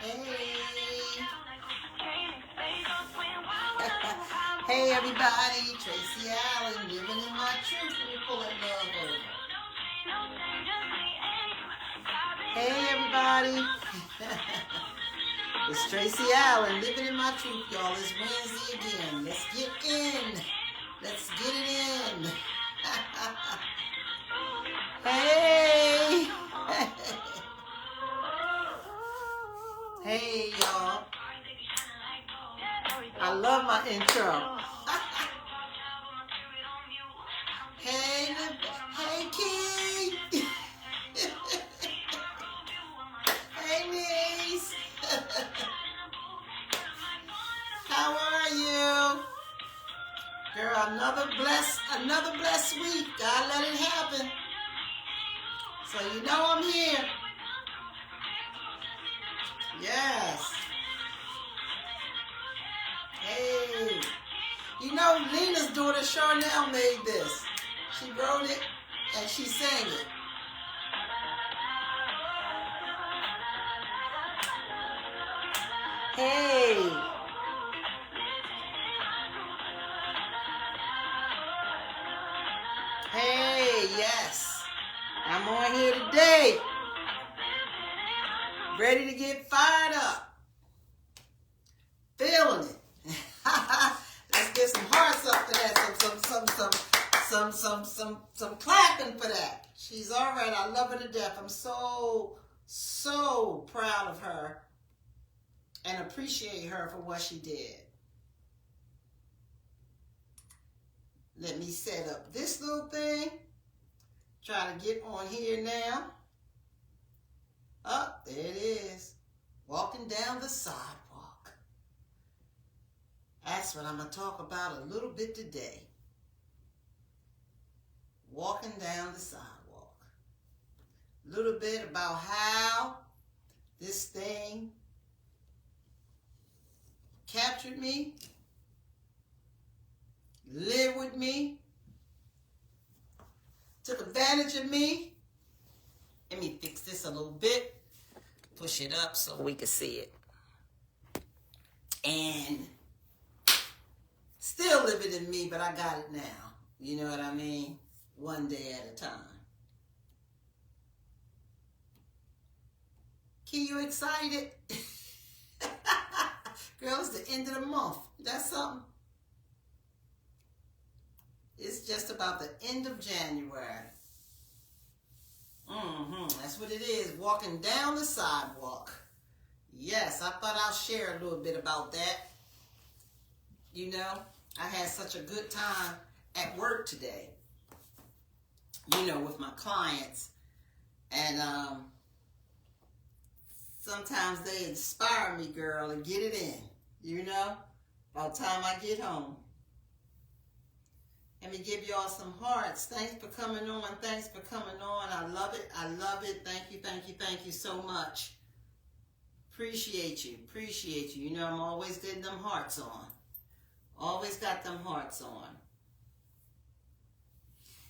Hey. Hey everybody, Tracy Allen, living in my truth. Let me pull that love over. Hey everybody. It's Tracy Allen, living in my truth, y'all. It's Wednesday again. Let's get in. Let's get it in. Hey. Hey y'all. I love my intro. Hey, hey Key. Hey niece. How are you? Girl, another blessed week. God let it happen. So you know I'm here. Yes. Hey. You know Lena's daughter Charnel made this. She wrote it and she sang it. Hey. Hey, yes. I'm on here today. Ready to get fired up. Feeling it. Let's get some hearts up for that. Some clapping for that. She's all right. I love her to death. I'm so proud of her and appreciate her for what she did. Let me set up this little thing. Try to get on here now. Oh, there it is. Walking down the sidewalk. That's what I'm going to talk about a little bit today. Walking down the sidewalk. A little bit about how this thing captured me, lived with me, took advantage of me. Let me fix this a little bit, push it up so we can see it. And still living in me, but I got it now. You know what I mean? One day at a time. Key, you excited? Girl, it's the end of the month. That's something. It's just about the end of January. That's what it is. Walking down the sidewalk. Yes, I thought I'll share a little bit about that. You know, I had such a good time at work today. You know, with my clients. And sometimes they inspire me, girl, and get it in. You know, by the time I get home. Let me give y'all some hearts. Thanks for coming on. Thanks for coming on. I love it. I love it. Thank you, thank you, thank you so much. Appreciate you. Appreciate you. You know, I'm always getting them hearts on. Always got them hearts on.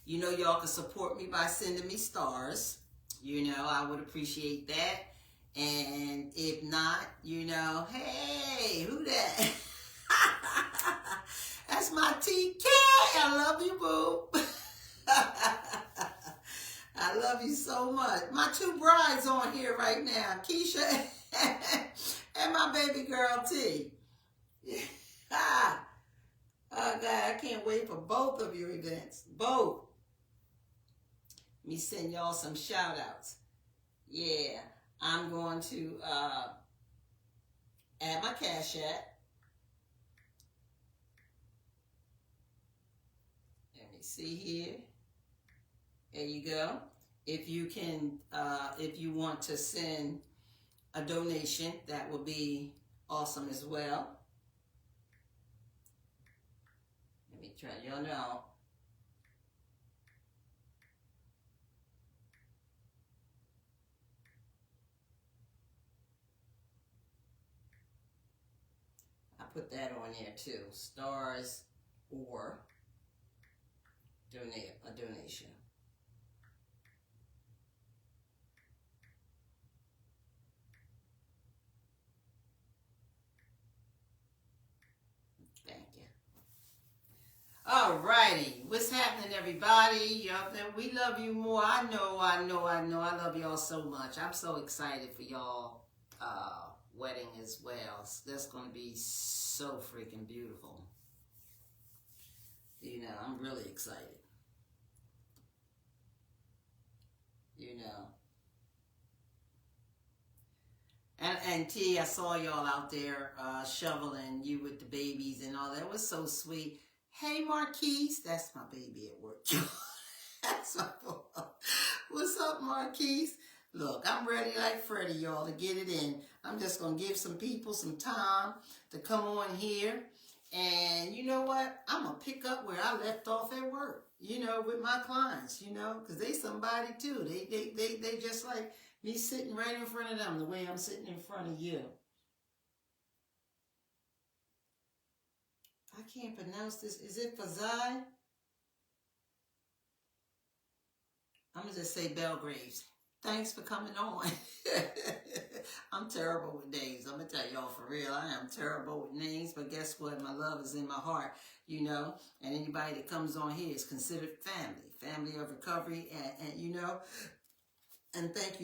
You know, y'all can support me by sending me stars. You know, I would appreciate that. And if not, you know, hey, who that? That's my TK. I love you, boo. I love you so much. My two brides on here right now, Keisha and my baby girl, T. Oh, God, I can't wait for both of your events. Both. Let me send y'all some shout-outs. Yeah, I'm going to add my Cash App. See here. There you go. If you can, if you want to send a donation, that would be awesome as well. Let me try, y'all know. I put that on there too. Stars or a donation. All righty. What's happening, everybody? We love you more. I know. I love y'all so much. I'm so excited for y'all wedding as well. That's going to be so freaking beautiful. You know, I'm really excited. You know. And T, I saw y'all out there shoveling you with the babies and all that. It was so sweet. Hey, Marquise. That's my baby at work. That's my boy. What's up, Marquise? Look, I'm ready like Freddie, y'all, to get it in. I'm just going to give some people some time to come on here. And you know what? I'm going to pick up where I left off at work, you know, with my clients, you know, because they somebody too. They just like me sitting right in front of them the way I'm sitting in front of you. I can't pronounce this. Is it Fazai? I'm going to just say Belgraves. Thanks for coming on. I'm terrible with names. I'm going to tell y'all for real. I am terrible with names, but guess what? My love is in my heart, you know, and anybody that comes on here is considered family of recovery, and you know, and thank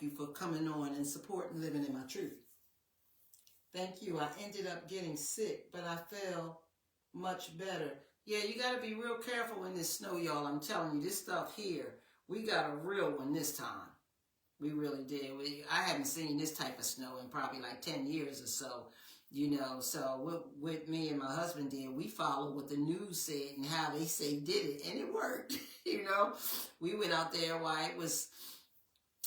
you for coming on and supporting Living in My Truth. Thank you. I ended up getting sick, but I felt much better. Yeah, you got to be real careful in this snow, y'all. I'm telling you, this stuff here, we got a real one this time. We really did. I haven't seen this type of snow in probably like 10 years or so, you know. So what me and my husband did, we followed what the news said and how they say did it, and it worked, you know. We went out there while it was,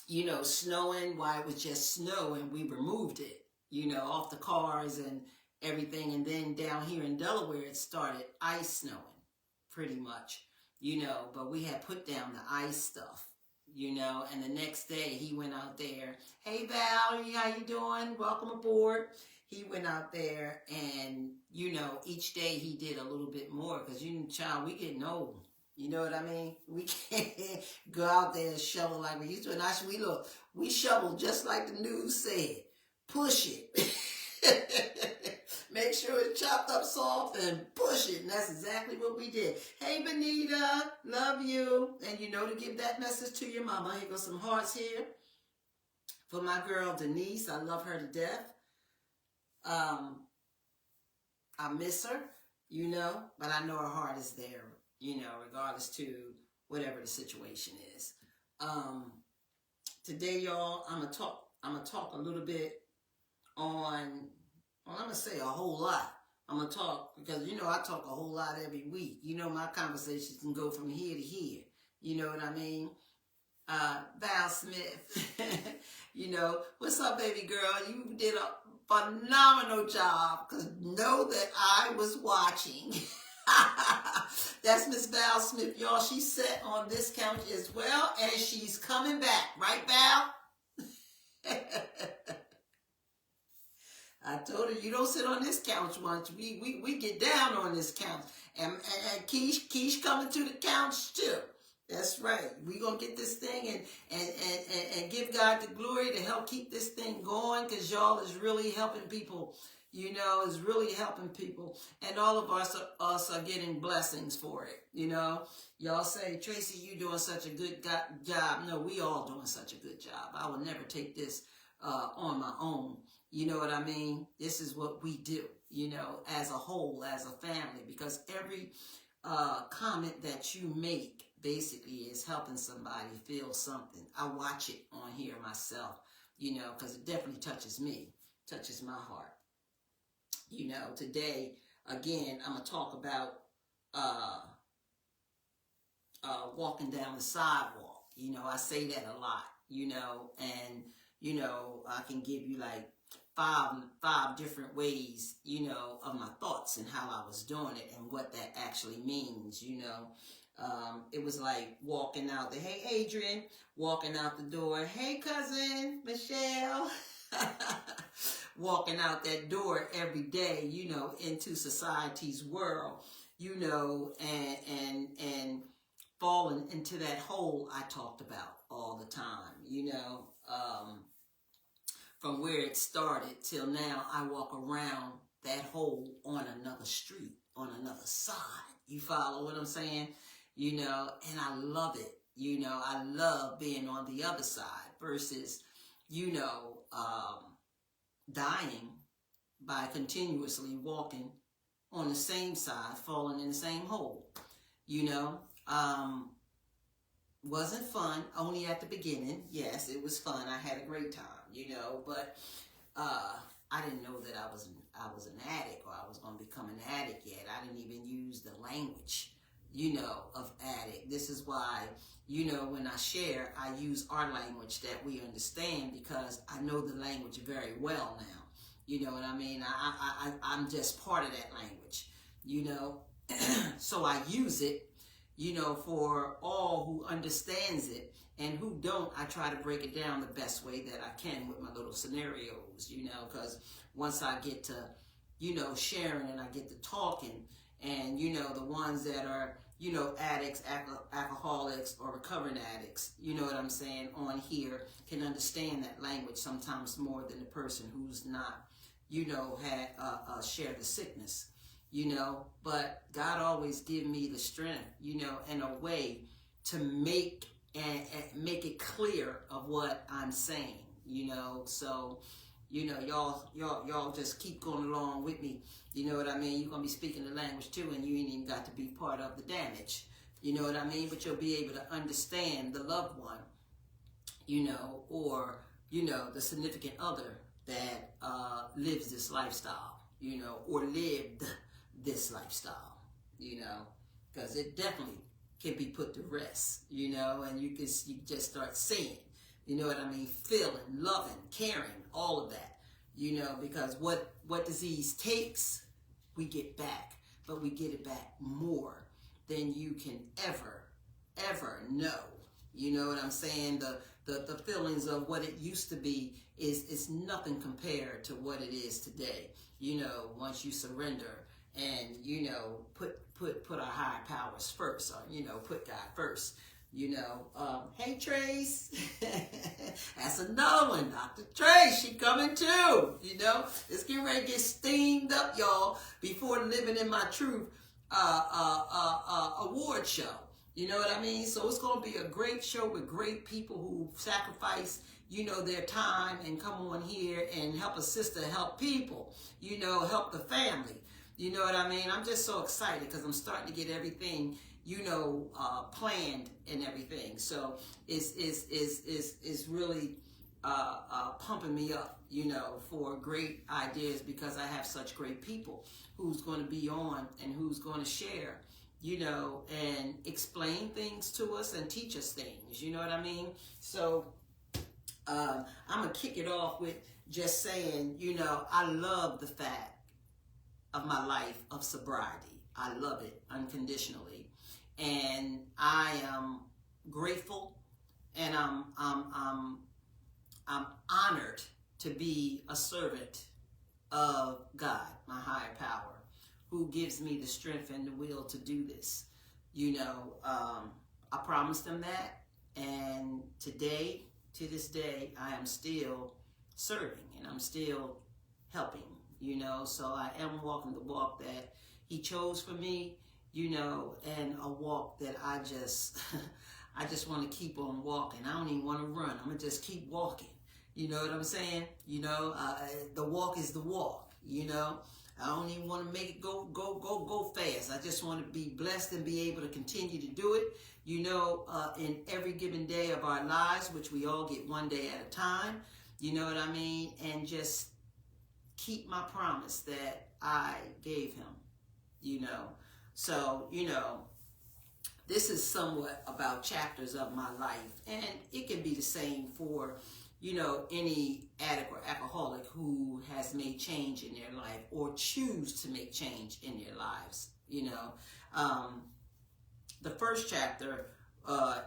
you know, snowing, while it was just snow, and we removed it, you know, off the cars and everything. And then down here in Delaware, it started ice snowing pretty much, you know, but we had put down the ice stuff, you know. And the next day he went out there. Hey, Val, how you doing? Welcome aboard. He went out there and, you know, each day he did a little bit more because, you know, child, we getting old. You know what I mean? We can't go out there and shovel like we used to. And actually, we shovel just like the news said. Push it. Make sure it's chopped up soft and push it. And that's exactly what we did. Hey, Benita, love you. And you know to give that message to your mama. Here goes some hearts here. For my girl, Denise, I love her to death. I miss her, you know, but I know her heart is there, you know, regardless to whatever the situation is. Today, y'all, I'm gonna talk a little bit on, well, I'm gonna say a whole lot. I'm gonna talk because, you know, I talk a whole lot every week. You know, my conversations can go from here to here. You know what I mean? Val Smith, you know, what's up, baby girl? You did a phenomenal job, because know that I was watching. That's Miss Val Smith, y'all. She sat on this couch as well, and she's coming back. Right, Val? I told her, you don't sit on this couch once. We get down on this couch. And Keish coming to the couch too. That's right. We're going to get this thing and give God the glory to help keep this thing going, because y'all is really helping people, you know, is really helping people. And all of us are getting blessings for it, you know. Y'all say, Tracy, you doing such a good job. No, we all doing such a good job. I will never take this on my own. You know what I mean? This is what we do, you know, as a whole, as a family, because every comment that you make basically is helping somebody feel something. I watch it on here myself, you know, because it definitely touches me, touches my heart. You know, today, again, I'm going to talk about walking down the sidewalk. You know, I say that a lot, you know, and, you know, I can give you like five different ways, you know, of my thoughts and how I was doing it and what that actually means, you know. It was like walking out the, hey, Adrian, walking out the door. Hey, cousin, Michelle. Walking out that door every day, you know, into society's world, you know, and falling into that hole I talked about all the time, you know. From where it started till now, I walk around that hole on another street. on another side. You follow what I'm saying? You know, and I love it. You know, I love being on the other side versus, you know, dying by continuously walking on the same side, falling in the same hole. You know, wasn't fun, only at the beginning. Yes, it was fun. I had a great time, you know, but I didn't know that I was an addict or I was going to become an addict yet. I didn't even use the language, you know, of addict. This is why, you know, when I share, I use our language that we understand because I know the language very well now. You know what I mean? I'm just part of that language, you know. So I use it, you know, for all who understands it, and who don't, I try to break it down the best way that I can with my little scenarios, you know, because once I get to, you know, sharing and I get to talking, and, you know, the ones that are, you know, addicts, alcoholics, or recovering addicts, you know what I'm saying, on here can understand that language sometimes more than the person who's not, you know, had shared the sickness, you know. But God always give me the strength, you know, and a way to make make it clear of what I'm saying, you know. So, you know, y'all just keep going along with me. You know what I mean? You're gonna be speaking the language too, and you ain't even got to be part of the damage. You know what I mean? But you'll be able to understand the loved one, you know, or, you know, the significant other that lives this lifestyle, you know, or lived this lifestyle, you know, because it definitely can be put to rest, you know, and you just start seeing, you know what I mean, feeling, loving, caring, all of that, you know, because what disease takes, we get back, but we get it back more than you can ever know. You know what I'm saying? The feelings of what it used to be is nothing compared to what it is today. You know, once you surrender and, you know, put our higher powers first, or, you know, put God first. You know, hey Trace, that's another one, Dr. Trace, she coming too. You know, it's getting ready to get steamed up, y'all, before the Living in My Truth award show. You know what I mean? So it's going to be a great show with great people who sacrifice, you know, their time and come on here and help a sister help people, you know, help the family. You know what I mean? I'm just so excited because I'm starting to get everything, you know, planned and everything. So it's really pumping me up, you know, for great ideas because I have such great people who's going to be on and who's going to share, you know, and explain things to us and teach us things. You know what I mean? So I'm going to kick it off with just saying, you know, I love the fact of my life of sobriety. I love it unconditionally. And I am grateful, and I'm honored to be a servant of God, my higher power, who gives me the strength and the will to do this. You know, I promised them that, and today, to this day, I am still serving, and I'm still helping, you know. So I am walking the walk that He chose for me, you know, and a walk that I just want to keep on walking. I don't even want to run. I'm going to just keep walking. You know what I'm saying? You know, the walk is the walk, you know. I don't even want to make it go fast. I just want to be blessed and be able to continue to do it, you know, in every given day of our lives, which we all get one day at a time. You know what I mean? And just keep my promise that I gave Him, you know. So, you know, this is somewhat about chapters of my life, and it can be the same for, you know, any addict or alcoholic who has made change in their life or choose to make change in their lives, you know. The first chapter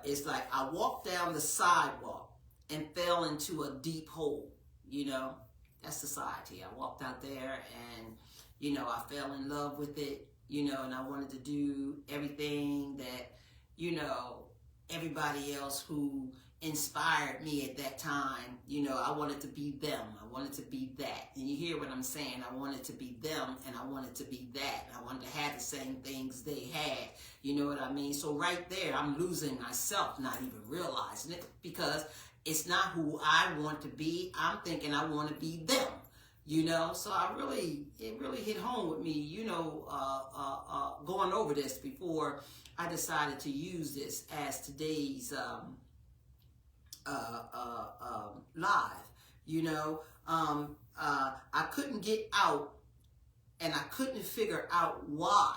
is like, I walked down the sidewalk and fell into a deep hole, you know. That's society. I walked out there and, you know, I fell in love with it, you know, and I wanted to do everything that, you know, everybody else who inspired me at that time. You know, I wanted to be them. I wanted to be that. And you hear what I'm saying? I wanted to be them, and I wanted to be that. I wanted to have the same things they had. You know what I mean? So right there, I'm losing myself, not even realizing it, because it's not who I want to be. I'm thinking I want to be them. You know, so it really hit home with me, you know, going over this before I decided to use this as today's live. You know, I couldn't get out, and I couldn't figure out why.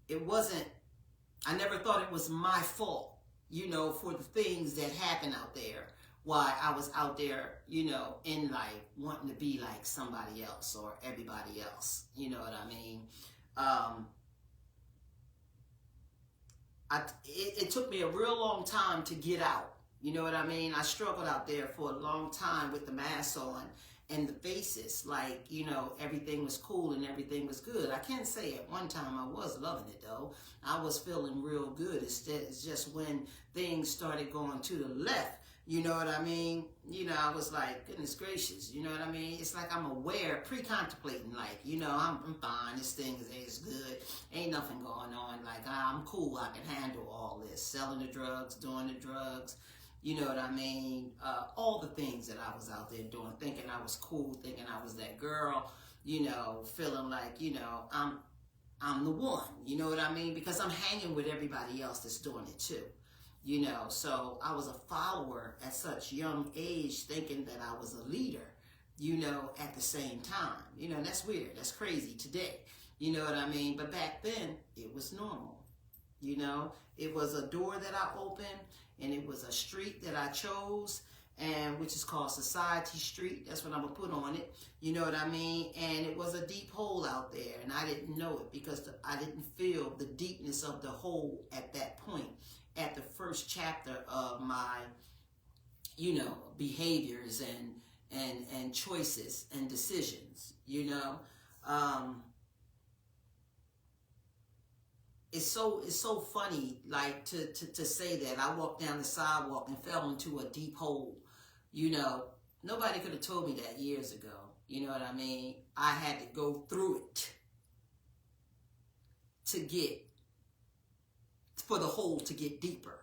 It wasn't, I never thought it was my fault, you know, for the things that happen out there. Why I was out there, you know, in life wanting to be like somebody else or everybody else. You know what I mean? It took me a real long time to get out. You know what I mean? I struggled out there for a long time with the mask on and the faces. Like, you know, everything was cool and everything was good. I can't say at one time I was loving it, though. I was feeling real good. It's just when things started going to the left, you know what I mean? You know, I was like, goodness gracious, you know what I mean? It's like I'm aware, pre-contemplating, like, you know, I'm fine, this thing is good, ain't nothing going on, like, I'm cool, I can handle all this, selling the drugs, doing the drugs, you know what I mean? All the things that I was out there doing, thinking I was cool, thinking I was that girl, you know, feeling like, you know, I'm the one, you know what I mean? Because I'm hanging with everybody else that's doing it too. You know, so I was a follower at such young age, thinking that I was a leader, you know, at the same time. You know, that's weird. That's crazy today. You know what I mean? But back then, it was normal. You know, it was a door that I opened, and it was a street that I chose, and which is called Society Street. That's what I'm going to put on it. You know what I mean? And it was a deep hole out there, and I didn't know it because I didn't feel the deepness of the hole at that point. At the first chapter of my, you know, behaviors and choices and decisions, you know, it's so funny, like to say that I walked down the sidewalk and fell into a deep hole, you know. Nobody could have told me that years ago, you know what I mean? I had to go through it to get, for the hole to get deeper.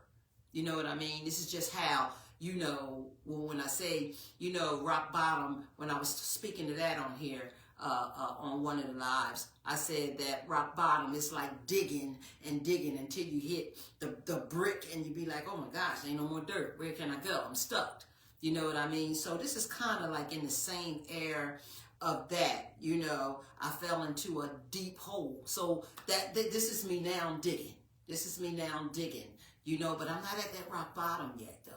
You know what I mean? This is just how, you know, when I say, you know, rock bottom, when I was speaking to that on here, on one of the lives, I said that rock bottom is like digging and digging until you hit the brick and you be like, oh my gosh, ain't no more dirt. Where can I go? I'm stuck. You know what I mean? So this is kind of like in the same air of that, you know. I fell into a deep hole. So this is me now digging. This is me now digging, you know, but I'm not at that rock bottom yet, though.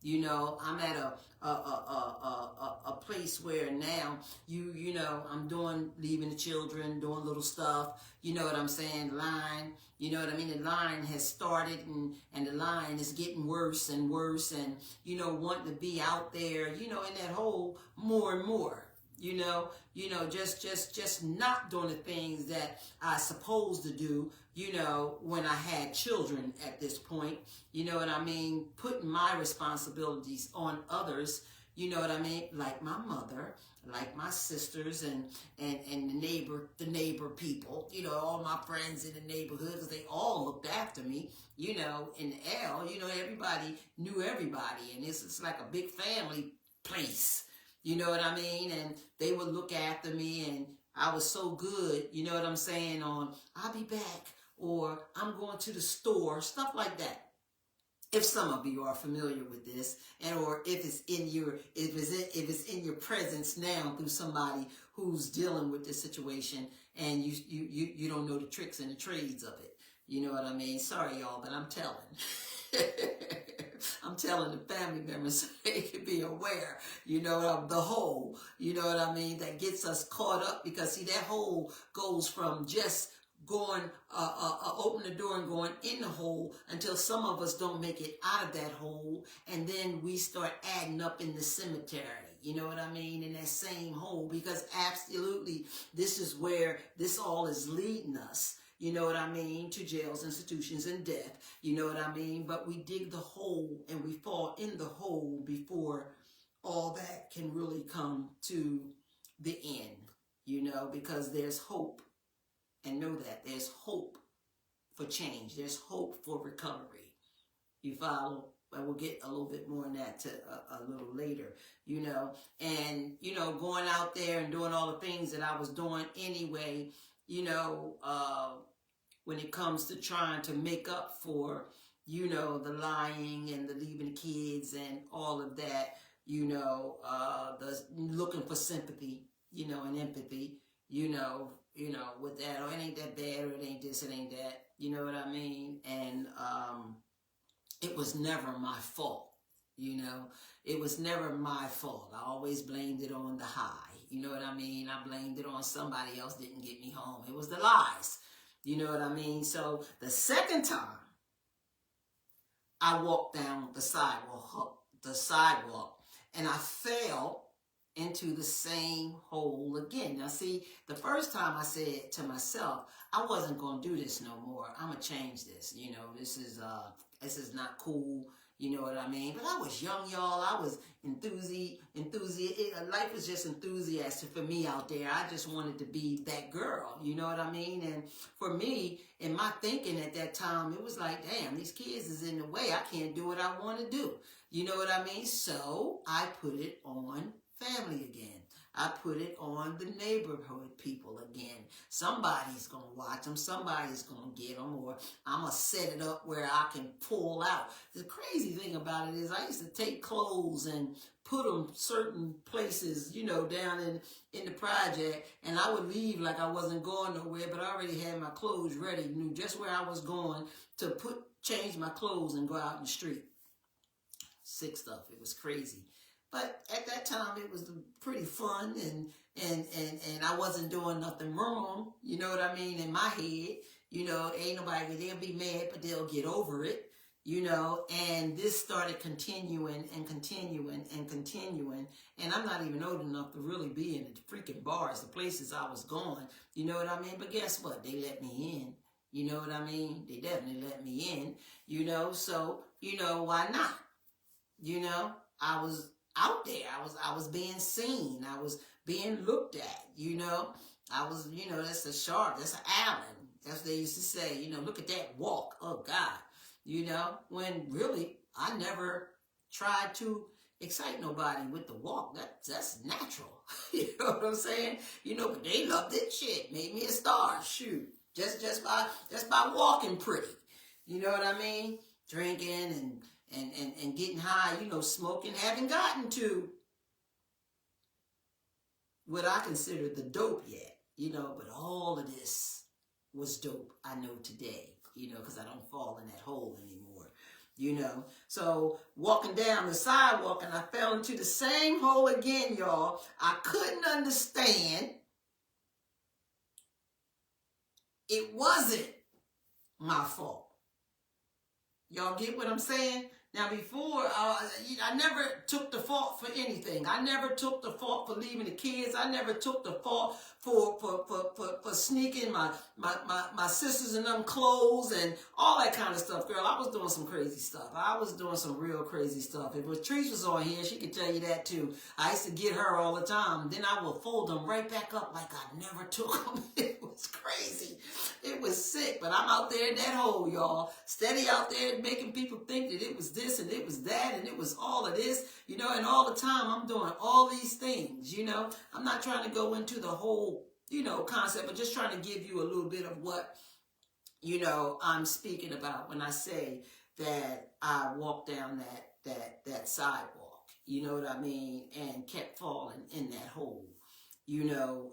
You know, I'm at a place where now, you know, I'm leaving the children, doing little stuff, you know what I'm saying, line, you know what I mean, the line has started and the line is getting worse and worse and, you know, wanting to be out there, you know, in that hole more and more. You know, just not doing the things that I supposed to do, you know, when I had children at this point, you know what I mean? Putting my responsibilities on others, you know what I mean? Like my mother, like my sisters and the neighbor people, you know, all my friends in the neighborhood, because they all looked after me, you know, in the L, you know, everybody knew everybody. And it's like a big family place. You know what I mean? And they would look after me, and I was so good, you know what I'm saying, on I'll be back, or I'm going to the store, stuff like that. If some of you are familiar with this, and or if it's in your presence now through somebody who's dealing with this situation, and you don't know the tricks and the trades of it. You know what I mean? Sorry, y'all, but I'm telling. I'm telling the family members so they can be aware, you know, of the hole, you know what I mean, that gets us caught up, because see, that hole goes from just going, open the door and going in the hole until some of us don't make it out of that hole, and then we start adding up in the cemetery, you know what I mean, in that same hole, because absolutely this is where this all is leading us. you know what I mean, to jails, institutions, and death, you know what I mean? But we dig the hole and we fall in the hole before all that can really come to the end, you know, because there's hope. And know that there's hope for change. There's hope for recovery. You follow? And we'll get a little bit more on that a little later, you know. And, you know, going out there and doing all the things that I was doing anyway, you know, when it comes to trying to make up for, you know, the lying and the leaving the kids and all of that, you know, the looking for sympathy, you know, and empathy, you know, with that, oh, it ain't that bad, or it ain't this, it ain't that, you know what I mean? And it was never my fault, you know? It was never my fault. I always blamed it on the high, you know what I mean? I blamed it on somebody else didn't get me home. It was the lies, you know what I mean? So the second time I walked down the sidewalk, and I fell into the same hole again. Now see, the first time I said to myself, I wasn't going to do this no more. I'm going to change this. You know, this is not cool. You know what I mean? But I was young, y'all. I was life was just enthusiastic for me out there. I just wanted to be that girl. You know what I mean? And for me, in my thinking at that time, it was like, damn, these kids is in the way. I can't do what I want to do. You know what I mean? So I put it on family again. I put it on the neighborhood people again. Somebody's going to watch them. Somebody's going to get them, or I'm going to set it up where I can pull out. The crazy thing about it is I used to take clothes and put them certain places, you know, down in the project, and I would leave like I wasn't going nowhere, but I already had my clothes ready, knew just where I was going to change my clothes and go out in the street. Sick stuff. It was crazy. But at that time, it was pretty fun, and I wasn't doing nothing wrong, you know what I mean, in my head. You know, ain't nobody, they'll be mad, but they'll get over it, you know. And this started continuing and continuing and continuing. And I'm not even old enough to really be in the freaking bars, the places I was going, you know what I mean. But guess what? They let me in, you know what I mean. They definitely let me in, you know. So, you know, why not? You know, I was out there. I was being seen. I was being looked at, you know. I was, you know, that's a shark. That's an Allen. That's what they used to say, you know, look at that walk. Oh, God. You know, when really I never tried to excite nobody with the walk. That's natural. You know what I'm saying? You know, but they loved it. Shit, made me a star. Shoot. Just by walking pretty. You know what I mean? Drinking and getting high, you know, smoking, haven't gotten to what I consider the dope yet, you know, but all of this was dope, I know today, you know, because I don't fall in that hole anymore, you know. So walking down the sidewalk, and I fell into the same hole again, y'all. I couldn't understand. It wasn't my fault. Y'all get what I'm saying? Now, before, I never took the fault for anything. I never took the fault for leaving the kids. I never took the fault for sneaking my sisters in them clothes and all that kind of stuff. Girl, I was doing some crazy stuff. I was doing some real crazy stuff. If Latrice was on here, she could tell you that too. I used to get her all the time. Then I would fold them right back up like I never took them. It was crazy. It was sick, but I'm out there in that hole, y'all. Steady out there making people think that it was this and it was that and it was all of this, you know, and all the time I'm doing all these things, you know. I'm not trying to go into the whole, you know, concept, but just trying to give you a little bit of what, you know, I'm speaking about when I say that I walked down that sidewalk, you know what I mean, and kept falling in that hole. You know,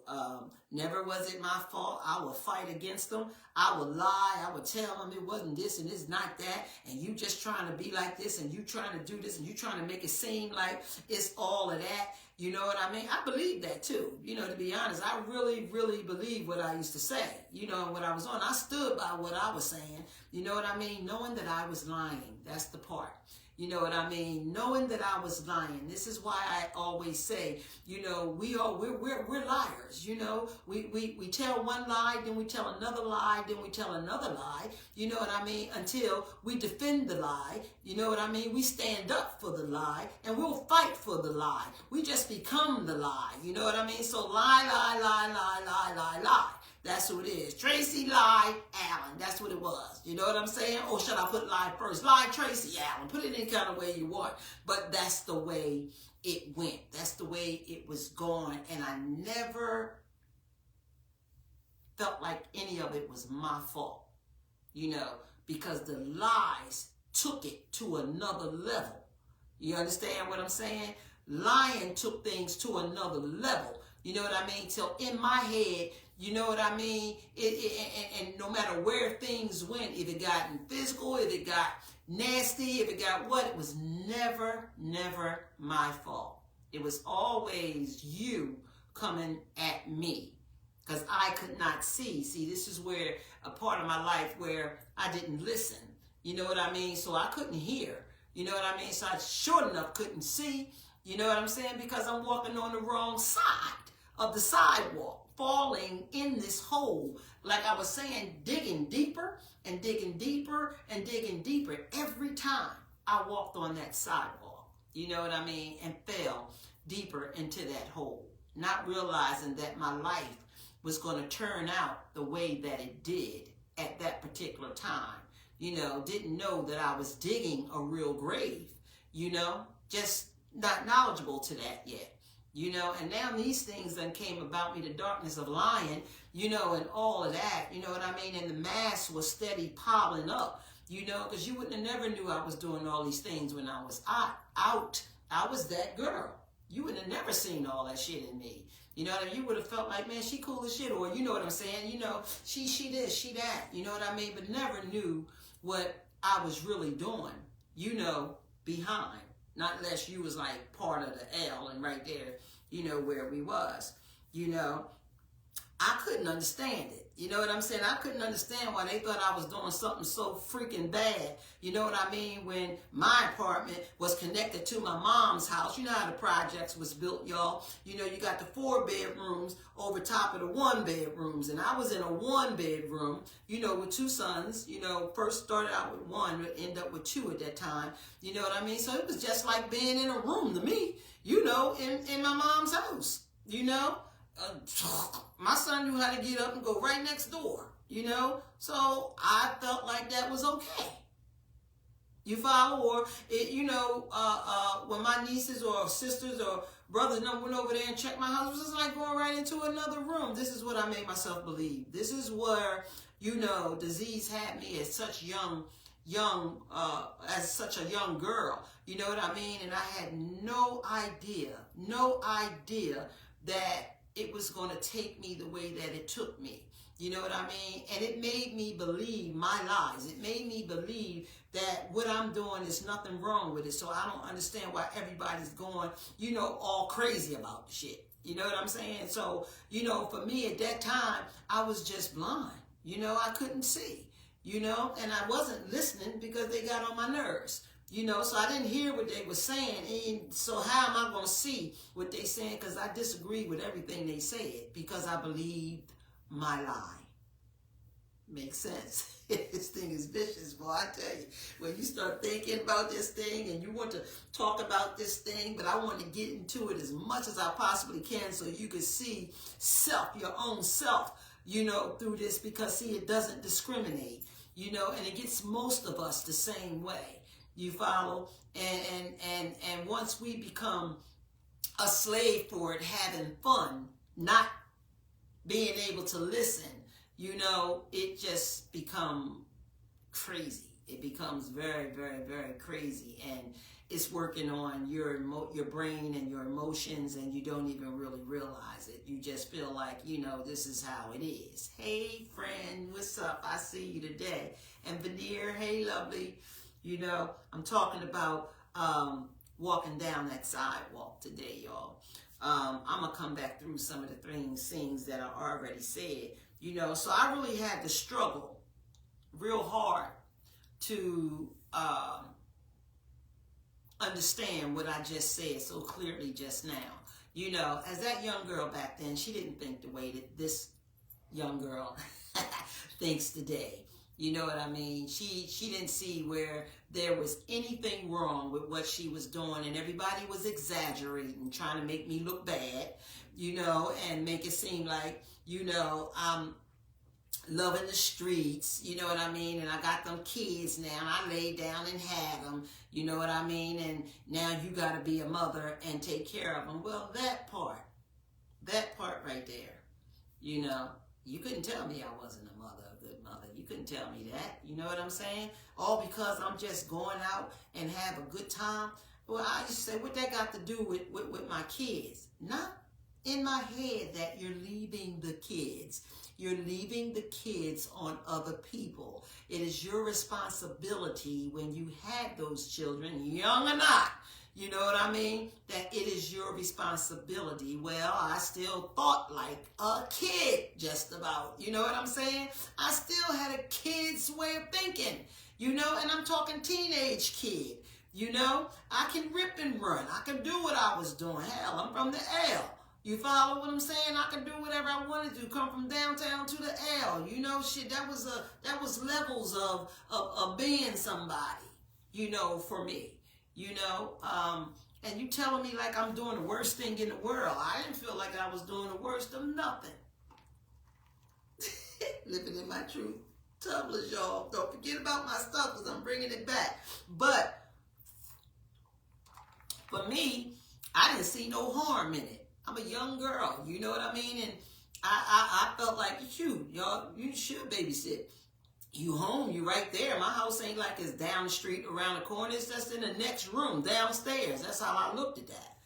never was it my fault. I would fight against them. I would lie. I would tell them it wasn't this and it's not that. And you just trying to be like this and you trying to do this and you trying to make it seem like it's all of that. You know what I mean? I believe that too. You know, to be honest, I really, really believe what I used to say. You know, what I was on. I stood by what I was saying. You know what I mean? Knowing that I was lying. That's the part. You know what I mean? Knowing that I was lying. This is why I always say, you know, we're liars. You know, we tell one lie, then we tell another lie, then we tell another lie. You know what I mean? Until we defend the lie. You know what I mean? We stand up for the lie, and we'll fight for the lie. We just become the lie. You know what I mean? So lie, lie, lie, lie, lie, lie, lie. That's who it is. Tracy Lie Allen. That's what it was. You know what I'm saying? Or should I put lie first? Lie Tracy Allen. Put it any kind of way you want. But that's the way it went. That's the way it was going. And I never felt like any of it was my fault. You know, because the lies took it to another level. You understand what I'm saying? Lying took things to another level. You know what I mean? Till in my head, you know what I mean? And no matter where things went, if it got physical, if it got nasty, if it got what, it was never my fault. It was always you coming at me because I could not see. See, this is where a part of my life where I didn't listen. You know what I mean? So I couldn't hear. You know what I mean? So I short enough couldn't see. You know what I'm saying? Because I'm walking on the wrong side of the sidewalk, falling in this hole. Like I was saying, digging deeper and digging deeper and digging deeper every time I walked on that sidewalk. You know what I mean? And fell deeper into that hole, not realizing that my life was going to turn out the way that it did at that particular time. You know, didn't know that I was digging a real grave, you know, just not knowledgeable to that yet. You know, and now these things then came about me, the darkness of lying, you know, and all of that, you know what I mean? And the mass was steady piling up, you know, because you wouldn't have never knew I was doing all these things when I was out. I was that girl. You would have never seen all that shit in me. You know what I mean? You would have felt like, man, she cool as shit. Or you know what I'm saying? You know, she this, she that. You know what I mean? But never knew what I was really doing, you know, behind. Not unless you was like part of the L and right there, you know, where we was. You know, I couldn't understand it. You know what I'm saying? I couldn't understand why they thought I was doing something so freaking bad. You know what I mean? When my apartment was connected to my mom's house. You know how the projects was built, y'all. You know, you got the 4 bedrooms over top of the 1 bedrooms. And I was in a 1 bedroom, you know, with 2 sons. You know, first started out with 1, but ended up with 2 at that time. You know what I mean? So it was just like being in a room to me, you know, in my mom's house, you know. My son knew how to get up and go right next door, you know, so I felt like that was okay. You follow? Or, you know, when my nieces or sisters or brothers went over there and checked my house, it was just like going right into another room. This is what I made myself believe. This is where, you know, disease had me as such as such a young girl. You know what I mean? And I had no idea that it was going to take me the way that it took me. You know what I mean? And it made me believe my lies. It made me believe that what I'm doing is nothing wrong with it. So I don't understand why everybody's going, you know, all crazy about the shit. You know what I'm saying? So, you know, for me at that time, I was just blind. You know, I couldn't see. You know, and I wasn't listening because they got on my nerves. You know, so I didn't hear what they were saying. And so how am I going to see what they saying? Because I disagree with everything they said because I believed my lie. Makes sense. This thing is vicious, boy, I tell you. When you start thinking about this thing and you want to talk about this thing, but I want to get into it as much as I possibly can so you can see self, your own self, you know, through this because, see, it doesn't discriminate, you know, and it gets most of us the same way. You follow? And once we become a slave for it, having fun, not being able to listen, you know, it just becomes crazy. It becomes very, very, very crazy. And it's working on your brain and your emotions, and you don't even really realize it. You just feel like, you know, this is how it is. Hey, friend, what's up? I see you today. And Veneer, hey, lovely. You know, I'm talking about walking down that sidewalk today, y'all. I'm going to come back through some of the things that I already said. You know, so I really had to struggle real hard to understand what I just said so clearly just now. You know, as that young girl back then, she didn't think the way that this young girl thinks today. You know what I mean? She didn't see where there was anything wrong with what she was doing, and everybody was exaggerating, trying to make me look bad, you know, and make it seem like, you know, I'm loving the streets, you know what I mean? And I got them kids now, and I laid down and had them, you know what I mean? And now you got to be a mother and take care of them. Well, that part right there, you know, you couldn't tell me I wasn't a mother, a good mother. You couldn't tell me that. You know what I'm saying? All because I'm just going out and have a good time. Well, I just say, what that got to do with my kids? Not in my head that you're leaving the kids. You're leaving the kids on other people. It is your responsibility when you had those children, young or not, you know what I mean, that it is your responsibility. Well, I still thought like a kid, just about. You know what I'm saying? I still had a kid's way of thinking, you know, and I'm talking teenage kid. You know, I can rip and run. I can do what I was doing. Hell, I'm from the L. You follow what I'm saying? I can do whatever I wanted to. Come from downtown to the L. You know, shit, that was levels of being somebody, you know, for me. You know, and you telling me like I'm doing the worst thing in the world. I didn't feel like I was doing the worst of nothing. Living in my truth. Tumblers, y'all. Don't forget about my stuff because I'm bringing it back. But for me, I didn't see no harm in it. I'm a young girl, you know what I mean? And I felt like, shoot, y'all, you should babysit. You home, you right there. My house ain't like it's down the street, around the corner. It's just in the next room, downstairs. That's how I looked at that,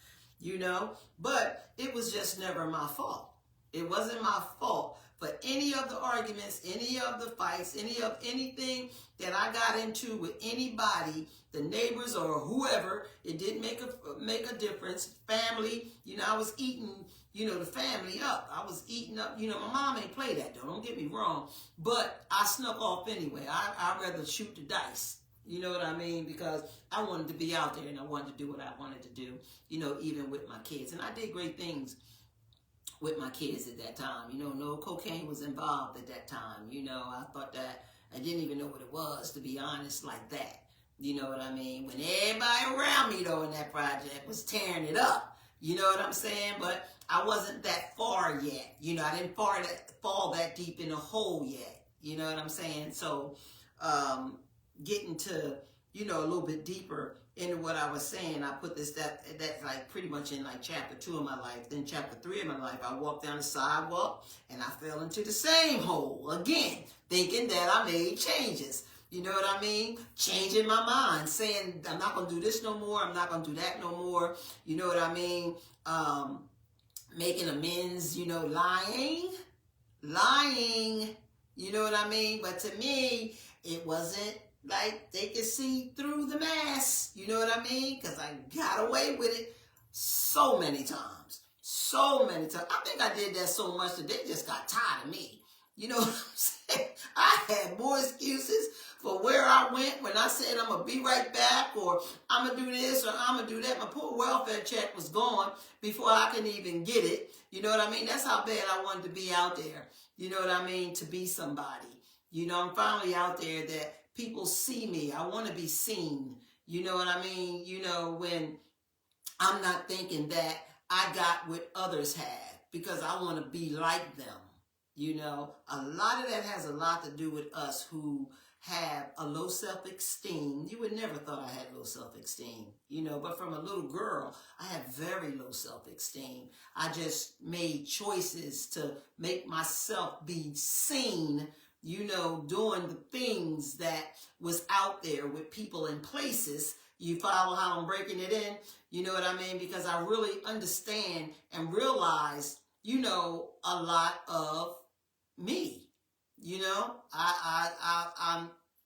you know? But it was just never my fault. It wasn't my fault for any of the arguments, any of the fights, anything that I got into with anybody, the neighbors or whoever. It didn't make a difference. Family, you know, I was eating, you know, the family up. I was eating up, you know, my mom ain't play that though, don't get me wrong. But I snuck off anyway. I'd rather shoot the dice. You know what I mean? Because I wanted to be out there and I wanted to do what I wanted to do, you know, even with my kids. And I did great things with my kids at that time. You know, no cocaine was involved at that time. You know, I thought that, I didn't even know what it was, to be honest, like that. You know what I mean? When everybody around me, though, in that project was tearing it up. You know what I'm saying? But I wasn't that far yet. You know, I didn't fall that deep in the hole yet. You know what I'm saying? So, getting to, you know, a little bit deeper into what I was saying, I put that like pretty much in like chapter 2 of my life. Then chapter 3 of my life, I walked down the sidewalk and I fell into the same hole again, thinking that I made changes. You know what I mean? Changing my mind, saying I'm not going to do this no more. I'm not going to do that no more. You know what I mean? Making amends, you know, lying. You know what I mean? But to me, it wasn't like they could see through the mask. You know what I mean? Because I got away with it so many times. So many times. I think I did that so much that they just got tired of me. You know what I'm saying? I had more excuses for where I went when I said I'm going to be right back, or I'm going to do this, or I'm going to do that. My poor welfare check was gone before I could even get it. You know what I mean? That's how bad I wanted to be out there. You know what I mean? To be somebody. You know, I'm finally out there that people see me. I want to be seen. You know what I mean? You know, when I'm not thinking that I got what others had because I want to be like them. You know, a lot of that has a lot to do with us who have a low self-esteem. You would never thought I had low self-esteem, you know, but from a little girl, I had very low self-esteem. I just made choices to make myself be seen, you know, doing the things that was out there with people and places. You follow how I'm breaking it in? You know what I mean? Because I really understand and realize, you know, a lot of me. You know,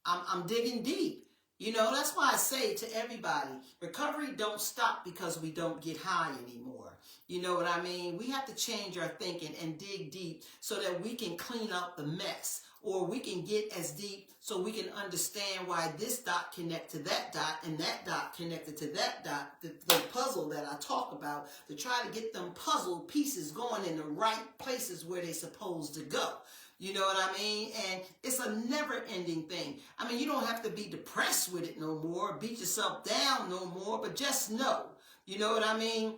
I'm digging deep. You know, that's why I say to everybody, recovery don't stop because we don't get high anymore. You know what I mean? We have to change our thinking and dig deep so that we can clean up the mess. or we can get as deep so we can understand why this dot connect to that dot and that dot connected to that dot, the puzzle that I talk about, to try to get them puzzle pieces going in the right places where they're supposed to go. You know what I mean? And it's a never-ending thing. I mean, you don't have to be depressed with it no more, beat yourself down no more, but just know, you know what I mean?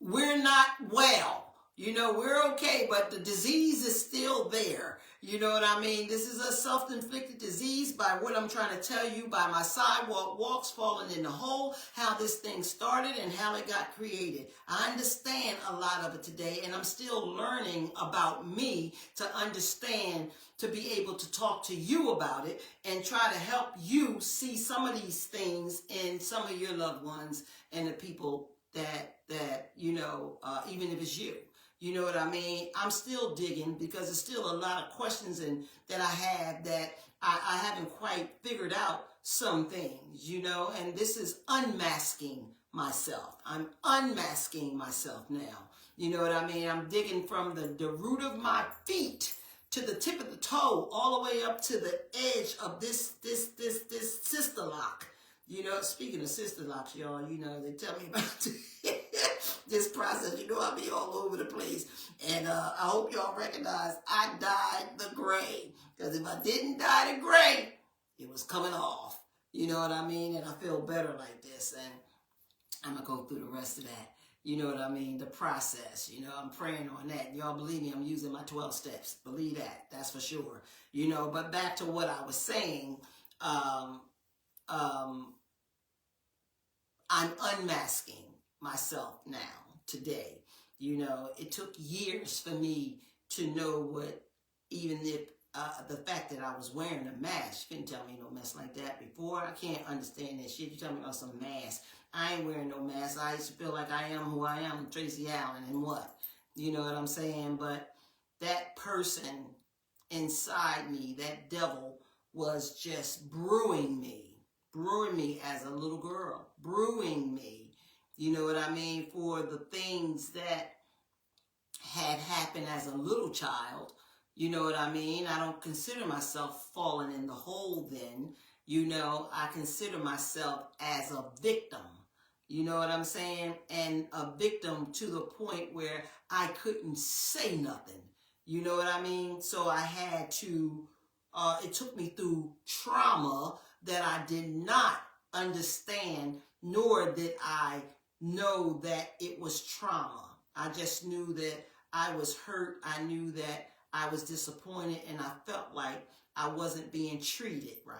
We're not well. You know, we're okay, but the disease is still there. You know what I mean? This is a self-inflicted disease by what I'm trying to tell you, by my sidewalk walks falling in the hole, how this thing started and how it got created. I understand a lot of it today, and I'm still learning about me to understand, to be able to talk to you about it and try to help you see some of these things in some of your loved ones and the people that you know, even if it's you. You know what I mean? I'm still digging because there's still a lot of questions that I have that I haven't quite figured out some things, you know, and this is unmasking myself. I'm unmasking myself now. You know what I mean? I'm digging from the root of my feet to the tip of the toe, all the way up to the edge of this sister lock. You know, speaking of sister locks, y'all, you know, they tell me about this process. You know, I'll be all over the place. And I hope y'all recognize I dyed the gray. Because if I didn't dye the gray, it was coming off. You know what I mean? And I feel better like this. And I'm going to go through the rest of that. You know what I mean? The process. You know, I'm praying on that. Y'all believe me, I'm using my 12 steps. Believe that. That's for sure. You know, but back to what I was saying. I'm unmasking myself now, today. You know, it took years for me to know what, even if the fact that I was wearing a mask, you couldn't tell me no mess like that before. I can't understand that shit. You tell me about some mask. I ain't wearing no mask. I used to feel like I am who I am, Tracy Allen, and what? You know what I'm saying? But that person inside me, that devil, was just brewing me as a little girl, brewing me, you know what I mean, for the things that had happened as a little child. You know what I mean? I don't consider myself falling in the hole then. You know, I consider myself as a victim. You know what I'm saying? And a victim to the point where I couldn't say nothing. You know what I mean? So I had to, it took me through trauma that I did not understand, nor did I know that it was trauma. I just knew that I was hurt. I knew that I was disappointed, and I felt like I wasn't being treated right.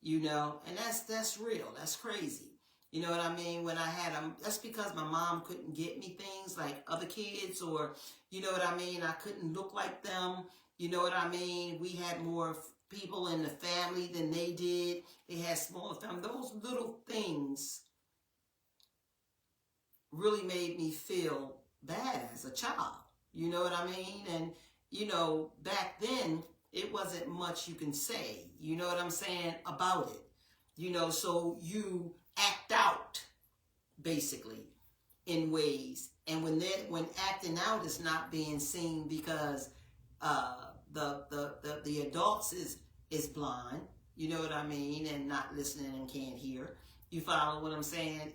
You know, and that's real. That's crazy. You know what I mean? When I had that's because my mom couldn't get me things like other kids, or, you know what I mean? I couldn't look like them. You know what I mean? We had more people in the family than they did. They had smaller family. Those little things really made me feel bad as a child. You know what I mean? And, you know, back then, it wasn't much you can say. You know what I'm saying? About it. You know, so you act out, basically, in ways. And when acting out is not being seen because the adults is blind, you know what I mean, and not listening and can't hear. You follow what I'm saying?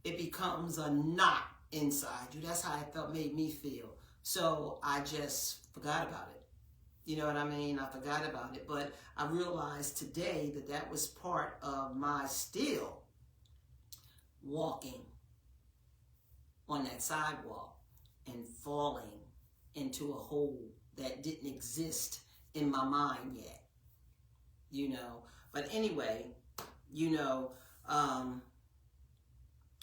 It becomes a knot inside you. That's how it made me feel. So I just forgot about it. You know what I mean? I forgot about it. But I realized today that was part of my still walking on that sidewalk and falling into a hole that didn't exist in my mind yet. You know? But anyway, you know,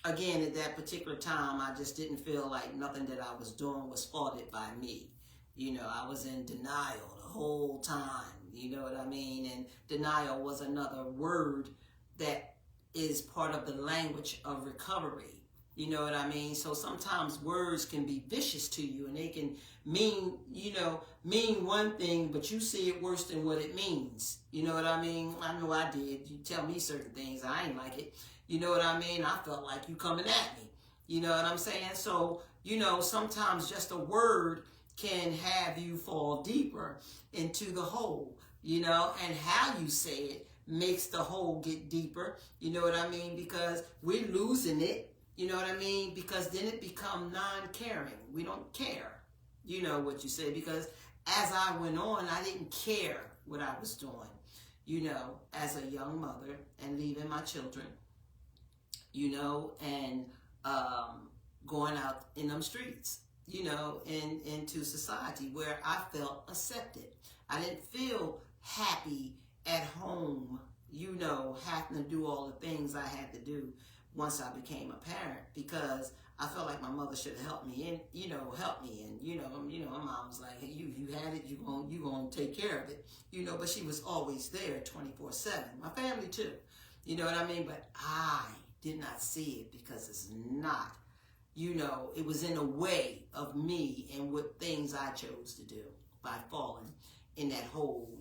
again, at that particular time, I just didn't feel like nothing that I was doing was faulted by me. You know, I was in denial the whole time. You know what I mean? And denial was another word that is part of the language of recovery. You know what I mean? So sometimes words can be vicious to you, and they can mean one thing, but you see it worse than what it means. You know what I mean? I know I did. You tell me certain things, I ain't like it. You know what I mean? I felt like you coming at me. You know what I'm saying? So, sometimes just a word can have you fall deeper into the hole, and how you say it makes the hole get deeper, you know what I mean? Because we're losing it, you know what I mean? Because then it becomes non-caring. We don't care, you know what you say, because as I went on, I didn't care what I was doing, as a young mother and leaving my children, and going out in them streets, into society where I felt accepted. I didn't feel happy at home, having to do all the things I had to do once I became a parent, because I felt like my mother should have helped me and my mom was like, hey, you had it, you gonna take care of it, but she was always there 24/7. My family too, you know what I mean? But I did not see it because it's not, it was in a way of me and what things I chose to do by falling in that hole.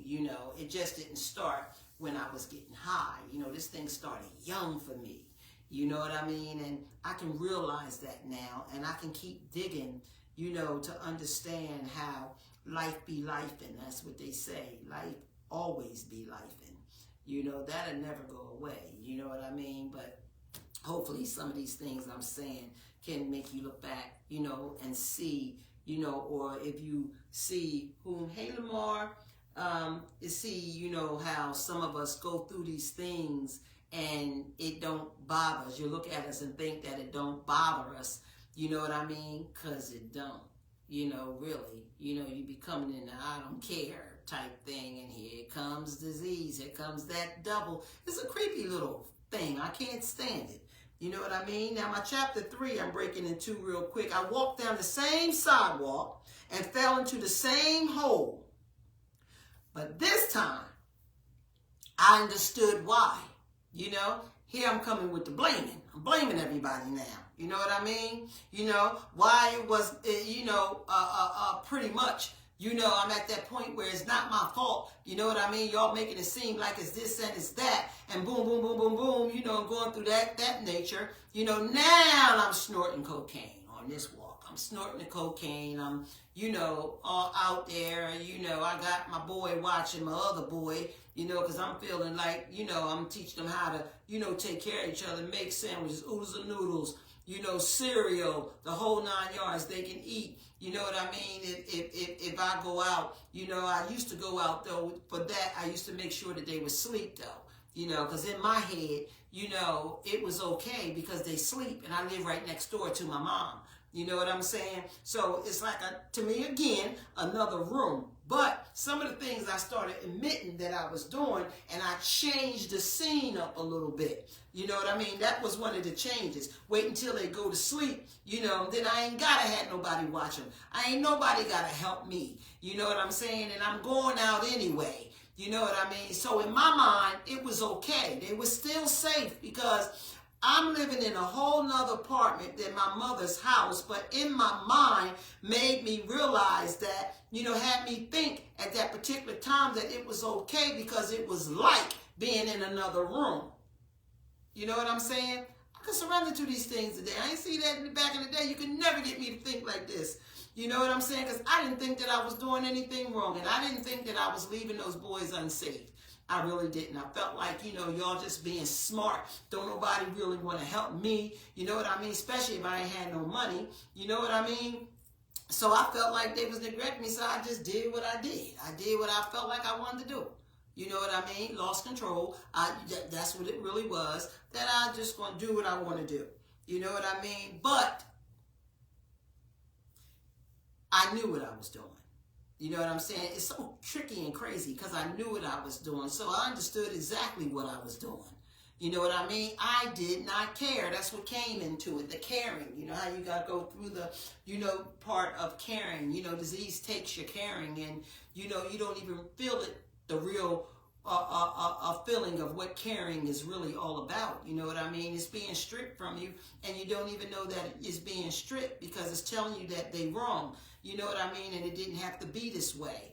It just didn't start when I was getting high. This thing started young for me. You know what I mean? And I can realize that now, and I can keep digging, to understand how life be lifing. That's what they say. Life always be lifing. That'll never go away. You know what I mean? But hopefully some of these things I'm saying can make you look back, and see, or if you see whom, hey Lamar, see, how some of us go through these things and it don't bother us. You look at us and think that it don't bother us, you know what I mean? Because it don't, really. You be coming in the I don't care type thing, and here comes disease, here comes that double. It's a creepy little thing. I can't stand it. You know what I mean? Now, my chapter 3, I'm breaking in two real quick. I walked down the same sidewalk and fell into the same hole. But this time, I understood why. Here I'm coming with the blaming. I'm blaming everybody now. You know what I mean? Why it was, pretty much, I'm at that point where it's not my fault. You know what I mean? Y'all making it seem like it's this and it's that. And boom, boom, boom, boom, boom, going through that nature. Now I'm snorting cocaine on this walk. I'm snorting the cocaine. I'm, all out there. I got my boy watching my other boy, because I'm feeling like, I'm teaching them how to, take care of each other, make sandwiches, oodles and noodles, cereal, the whole 9 yards they can eat. You know what I mean? If I go out, I used to go out, though, for that, I used to make sure that they would sleep, though, because in my head, it was okay because they sleep, and I live right next door to my mom. You know what I'm saying? So it's like, to me, again, another room. But some of the things I started admitting that I was doing, and I changed the scene up a little bit. You know what I mean? That was one of the changes. Wait until they go to sleep, then I ain't got to have nobody watch them. I ain't nobody got to help me. You know what I'm saying? And I'm going out anyway. You know what I mean? So in my mind, it was okay. They were still safe because I'm living in a whole nother apartment than my mother's house, but in my mind made me realize that, had me think at that particular time that it was okay because it was like being in another room. You know what I'm saying? I could surrender to these things today. I ain't see that back in the day. You could never get me to think like this. You know what I'm saying? Because I didn't think that I was doing anything wrong, and I didn't think that I was leaving those boys unsaved. I really didn't. I felt like, y'all just being smart. Don't nobody really want to help me. You know what I mean? Especially if I ain't had no money. You know what I mean? So I felt like they was neglecting me, so I just did what I did. I did what I felt like I wanted to do. You know what I mean? Lost control. That's what it really was. That I just going to do what I want to do. You know what I mean? But I knew what I was doing. You know what I'm saying? It's so tricky and crazy because I knew what I was doing. So I understood exactly what I was doing. You know what I mean? I did not care. That's what came into it, the caring. You know how you got to go through the, part of caring. Disease takes your caring and, you don't even feel it, the real feeling of what caring is really all about. You know what I mean? It's being stripped from you and you don't even know that it's being stripped because it's telling you that they wrong. You know what I mean? And it didn't have to be this way.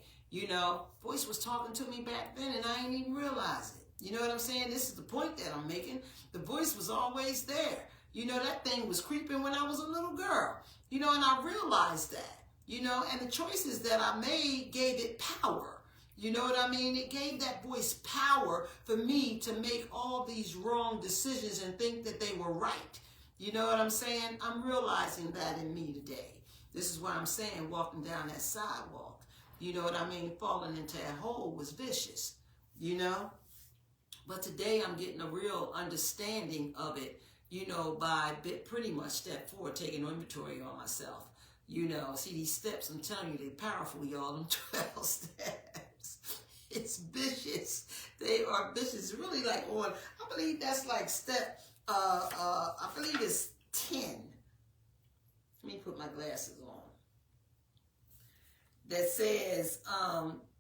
Voice was talking to me back then and I didn't even realize it. You know what I'm saying? This is the point that I'm making. The voice was always there. You know, that thing was creeping when I was a little girl. You know, and I realized that. You know, and the choices that I made gave it power. You know what I mean? It gave that voice power for me to make all these wrong decisions and think that they were right. You know what I'm saying? I'm realizing that in me today. This is why I'm saying walking down that sidewalk. You know what I mean? Falling into that hole was vicious, you know? But today I'm getting a real understanding of it, you know, by pretty much step 4, taking inventory on myself. You know, see these steps, I'm telling you, they're powerful, y'all, them 12 steps. It's vicious. They are vicious. It's really like on, I believe that's like step, I believe it's 10. Let me put my glasses on. That says,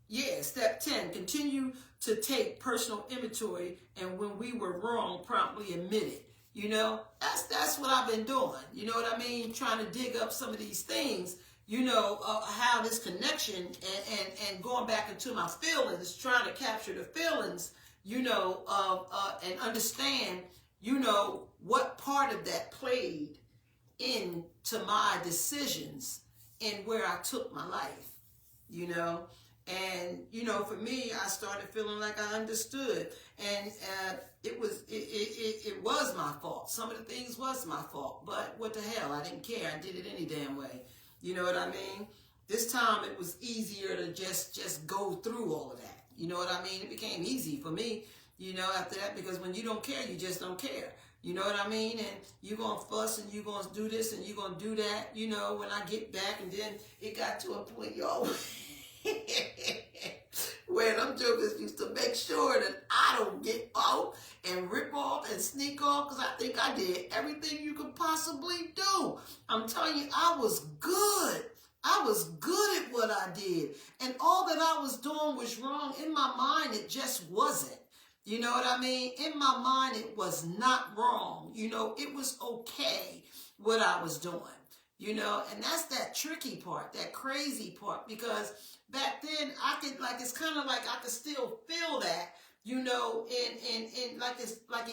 yeah, step 10, continue to take personal inventory, and when we were wrong, promptly admit it. You know, that's what I've been doing. You know what I mean? Trying to dig up some of these things, you know, how this connection and going back into my feelings, trying to capture the feelings, you know, and understand, you know, what part of that played into my decisions and where I took my life, you know. And, you know, for me, I started feeling like I understood. And it was my fault. Some of the things was my fault. But what the hell? I didn't care. I did it any damn way. You know what I mean? This time it was easier to just go through all of that. You know what I mean? It became easy for me, you know, after that. Because when you don't care, you just don't care. You know what I mean? And you're going to fuss and you're going to do this and you're going to do that, you know, when I get back. And then it got to a point, y'all, where them jokers used to make sure that I don't get out and rip off and sneak off, because I think I did everything you could possibly do. I'm telling you, I was good. I was good at what I did. And all that I was doing was wrong. In my mind, it just wasn't. You know what I mean? In my mind, it was not wrong. You know, it was okay what I was doing. You know, and that's that tricky part, that crazy part, because back then I could, like, it's kind of like I could still feel that, you know, and like it's like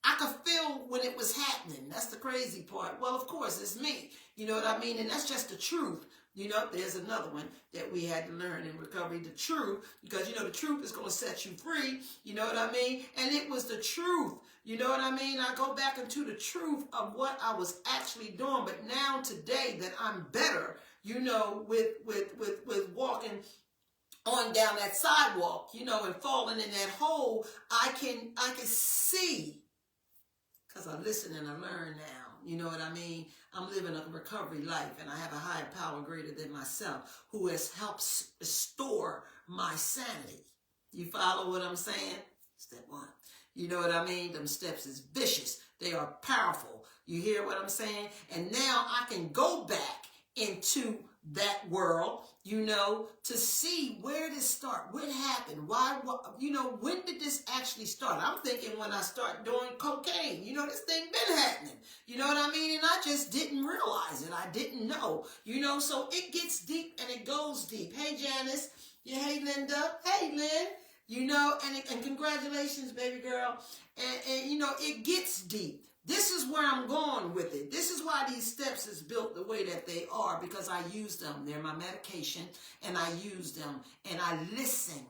I could feel when it was happening. That's the crazy part. Well, of course, it's me. You know what I mean? And that's just the truth. You know, there's another one that we had to learn in recovery, the truth, because, you know, the truth is going to set you free. You know what I mean? And it was the truth. You know what I mean? I go back into the truth of what I was actually doing. But now today that I'm better, you know, with walking on down that sidewalk, you know, and falling in that hole, I can see, because I listen and I learn now. You know what I mean? I'm living a recovery life, and I have a higher power greater than myself who has helped restore my sanity. You follow what I'm saying? Step 1. You know what I mean? Them steps is vicious. They are powerful. You hear what I'm saying? And now I can go back into that world, you know, to see where did it start, what happened, why, you know, when did this actually start? I'm thinking when I start doing cocaine, you know, this thing been happening, you know what I mean? And I just didn't realize it. I didn't know, you know, so it gets deep and it goes deep. Hey, Janice. Yeah, hey, Linda. Hey, Lynn. You know, and congratulations, baby girl. And, you know, it gets deep. This is where I'm going with it. This is why these steps is built the way that they are, because I use them. They're my medication, and I use them, and I listen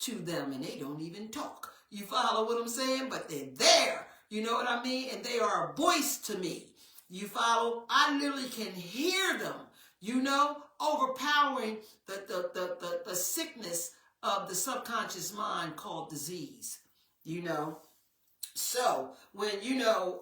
to them, and they don't even talk. You follow what I'm saying? But they're there. You know what I mean? And they are a voice to me. You follow? I literally can hear them, you know, overpowering the sickness of the subconscious mind called disease, you know. So when, you know,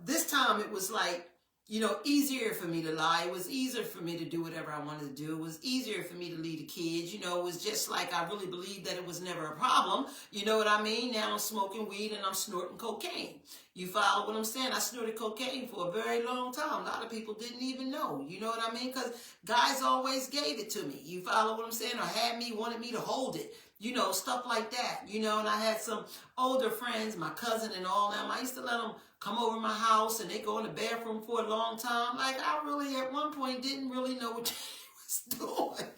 this time it was like, you know, easier for me to lie. It was easier for me to do whatever I wanted to do. It was easier for me to lead the kids. You know, it was just like I really believed that it was never a problem. You know what I mean? Now I'm smoking weed and I'm snorting cocaine. You follow what I'm saying? I snorted cocaine for a very long time. A lot of people didn't even know. You know what I mean? Because guys always gave it to me. You follow what I'm saying? Or had me, wanted me to hold it. You know, stuff like that. You know, and I had some older friends, my cousin and all them. I used to let them come over my house and they go in the bathroom for a long time. Like, I really, at one point, didn't really know what they was doing.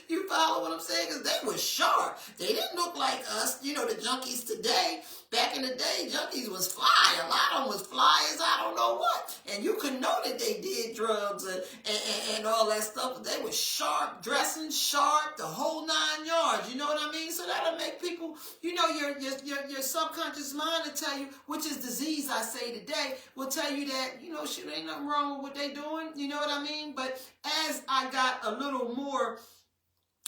You follow what I'm saying? Because they were sharp. They didn't look like us, the junkies today. Back in the day, junkies was fly. A lot of them was fly as I don't know what. And you could know that they did drugs and all that stuff. But they were sharp, dressing sharp, the whole 9 yards. You know what I mean? So that'll make people, your subconscious mind will tell you, which is disease, I say today, will tell you that, shit, ain't nothing wrong with what they doing. You know what I mean? But as I got a little more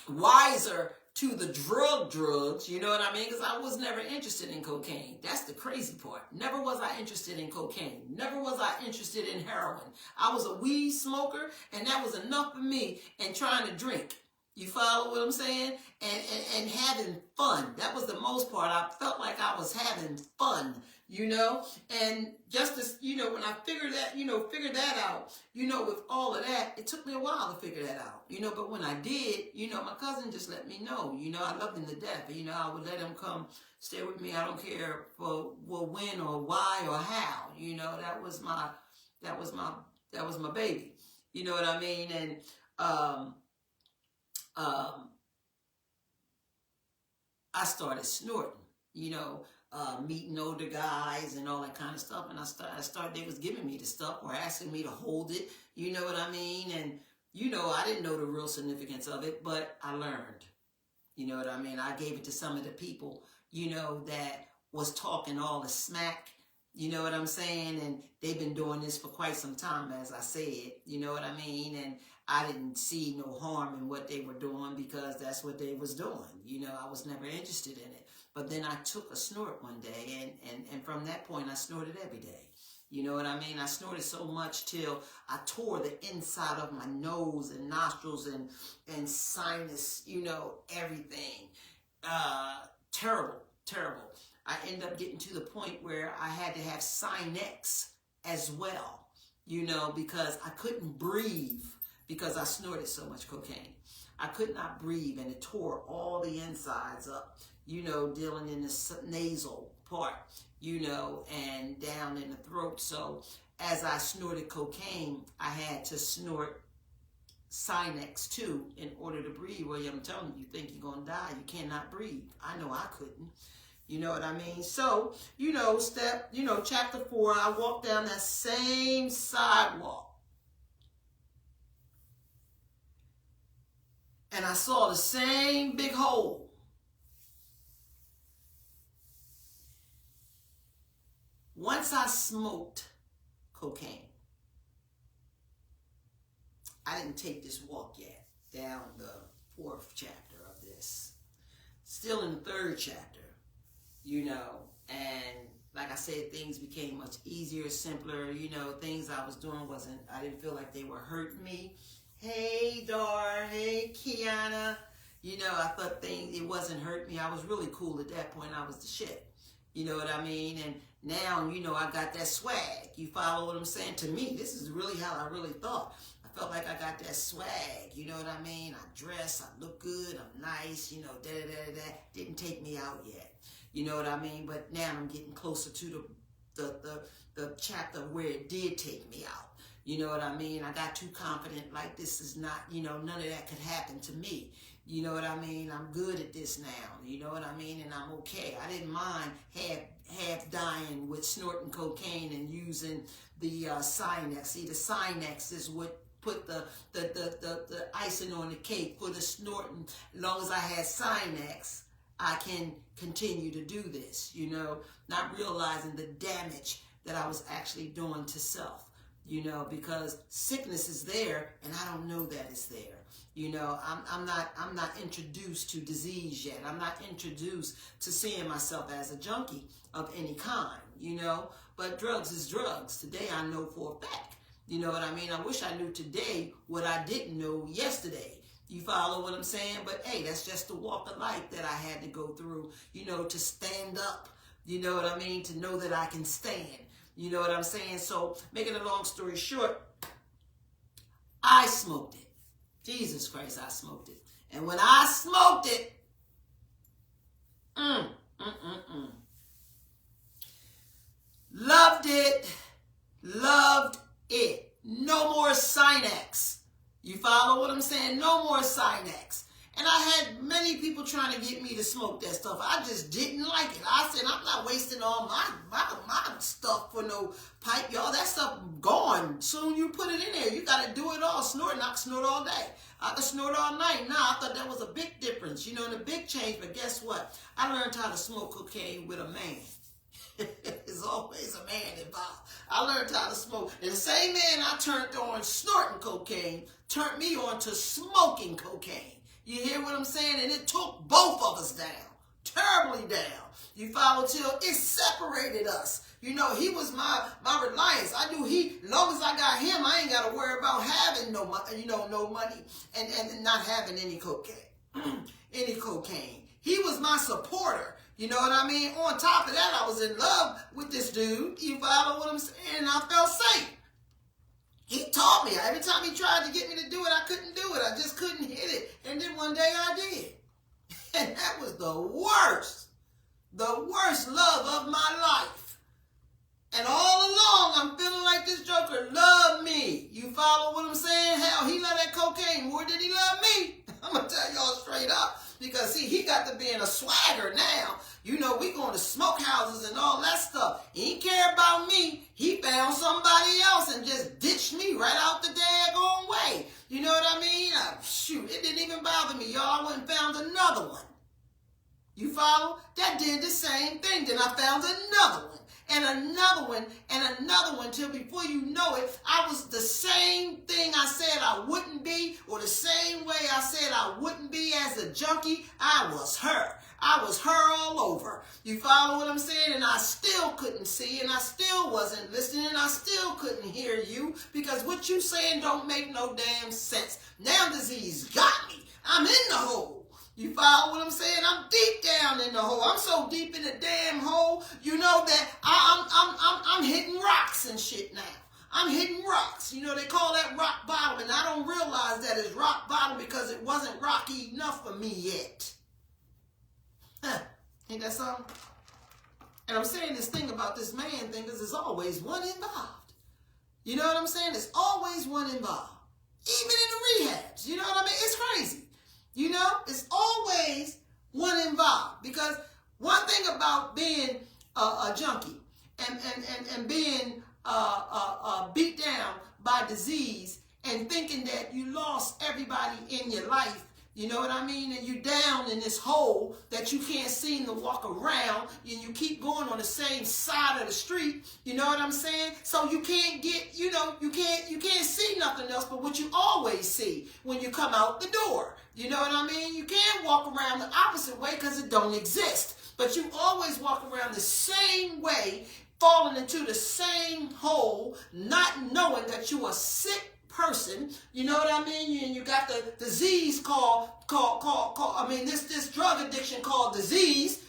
wiser to the drugs, you know what I mean? Because I was never interested in cocaine. That's the crazy part. Never was I interested in cocaine. Never was I interested in heroin. I was a weed smoker, and that was enough for me, and trying to drink. You follow what I'm saying? And having fun. That was the most part. I felt like I was having fun, And just as, when I figured that out, with all of that, it took me a while to figure that out, But when I did, my cousin just let me know, I loved him to death. I would let him come stay with me. I don't care for when or why or how, that was my baby. You know what I mean? And, I started snorting, meeting older guys and all that kind of stuff. And I started, they was giving me the stuff or asking me to hold it. You know what I mean? And, I didn't know the real significance of it, but I learned. You know what I mean? I gave it to some of the people, that was talking all the smack. You know what I'm saying? And they've been doing this for quite some time, as I said. You know what I mean? And I didn't see no harm in what they were doing because that's what they was doing. I was never interested in it. But then I took a snort one day, and from that point, I snorted every day. You know what I mean? I snorted so much till I tore the inside of my nose and nostrils and sinus, everything. Terrible, terrible. I ended up getting to the point where I had to have Sinex as well, because I couldn't breathe because I snorted so much cocaine. I could not breathe, and it tore all the insides up, dealing in the nasal part, and down in the throat. So as I snorted cocaine, I had to snort Sinex too in order to breathe. Well, I'm telling you, you think you're going to die. You cannot breathe. I know I couldn't. You know what I mean? So, chapter 4, I walked down that same sidewalk. And I saw the same big hole. Once I smoked cocaine, I didn't take this walk yet down the 4th chapter of this. Still in the 3rd chapter, and like I said, things became much easier, simpler, things I was doing I didn't feel like they were hurting me. Hey, Dar, hey, Kiana, I thought it wasn't hurting me. I was really cool at that point. I was the shit. You know what I mean? And now, I got that swag. You follow what I'm saying? To me, this is really how I really thought. I felt like I got that swag. You know what I mean? I dress, I look good, I'm nice, Didn't take me out yet. You know what I mean? But now I'm getting closer to the chapter where it did take me out. You know what I mean? I got too confident, like this is not, none of that could happen to me. You know what I mean? I'm good at this now. You know what I mean? And I'm okay. I didn't mind half dying with snorting cocaine and using the Sinex. See, the Sinex is what put the icing on the cake for the snorting. As long as I had Sinex, I can continue to do this, not realizing the damage that I was actually doing to self. Because sickness is there and I don't know that it's there. I'm not introduced to disease yet. I'm not introduced to seeing myself as a junkie of any kind, but drugs is drugs. Today I know for a fact. You know what I mean? I wish I knew today what I didn't know yesterday. You follow what I'm saying? But hey, that's just the walk of life that I had to go through, to stand up, you know what I mean? To know that I can stand. You know what I'm saying? So, making a long story short, I smoked it. Jesus Christ, I smoked it. And when I smoked it, loved it. Loved it. No more Sinex. You follow what I'm saying? No more Sinex. And I had many people trying to get me to smoke that stuff. I just didn't like it. I said, I'm not wasting all my stuff for no pipe, y'all. That stuff gone. Soon you put it in there. You got to do it all. Snorting, I can snort all day. I can snort all night. Nah, I thought that was a big difference, and a big change. But guess what? I learned how to smoke cocaine with a man. There's always a man involved. I learned how to smoke. And the same man I turned on snorting cocaine turned me on to smoking cocaine. You hear what I'm saying? And it took both of us down. Terribly down. You follow, till it separated us. He was my reliance. I knew as long as I got him, I ain't got to worry about having no money and not having any cocaine. Any cocaine. He was my supporter. You know what I mean? On top of that, I was in love with this dude. You follow what I'm saying? And I felt safe. He taught me. Every time he tried to get me to do it, I couldn't do it. I just couldn't hit it. And then one day I did. And that was the worst love of my life. And all along, I'm feeling like this joker loved me. You follow what I'm saying? Hell, he loved that cocaine more than he loved me. I'm going to tell y'all straight up. Because, see, he got to being a swagger now. We going to smoke houses and all that stuff. He didn't care about me. He found somebody else and just ditched me right out the daggone way. You know what I mean? Shoot, it didn't even bother me, y'all. I went and found another one. You follow? That did the same thing. Then I found another one. And another one, and another one, till before you know it, I was the same thing I said I wouldn't be, or the same way I said I wouldn't be as a junkie. I was her. I was her all over. You follow what I'm saying? And I still couldn't see, and I still wasn't listening, and I still couldn't hear you, because what you saying don't make no damn sense. Now disease got me. I'm in the hole. You follow what I'm saying? I'm deep down in the hole. I'm so deep in the damn hole, that I'm hitting rocks and shit now. I'm hitting rocks. They call that rock bottom, and I don't realize that it's rock bottom because it wasn't rocky enough for me yet. Ain't that something? And I'm saying this thing about this man thing because there's always one involved. You know what I'm saying? There's always one involved. Even in the rehabs. You know what I mean? It's crazy. It's always one involved. Because one thing about being a junkie and being beat down by disease and thinking that you lost everybody in your life, you know what I mean? And you're down in this hole that you can't seem to walk around, and you keep going on the same side of the street, you know what I'm saying? So you can't get, you can't see nothing else but what you always see when you come out the door. You know what I mean? You can't walk around the opposite way because it don't exist. But you always walk around the same way, falling into the same hole, not knowing that you're a sick person. You know what I mean? And you got the disease this drug addiction called disease,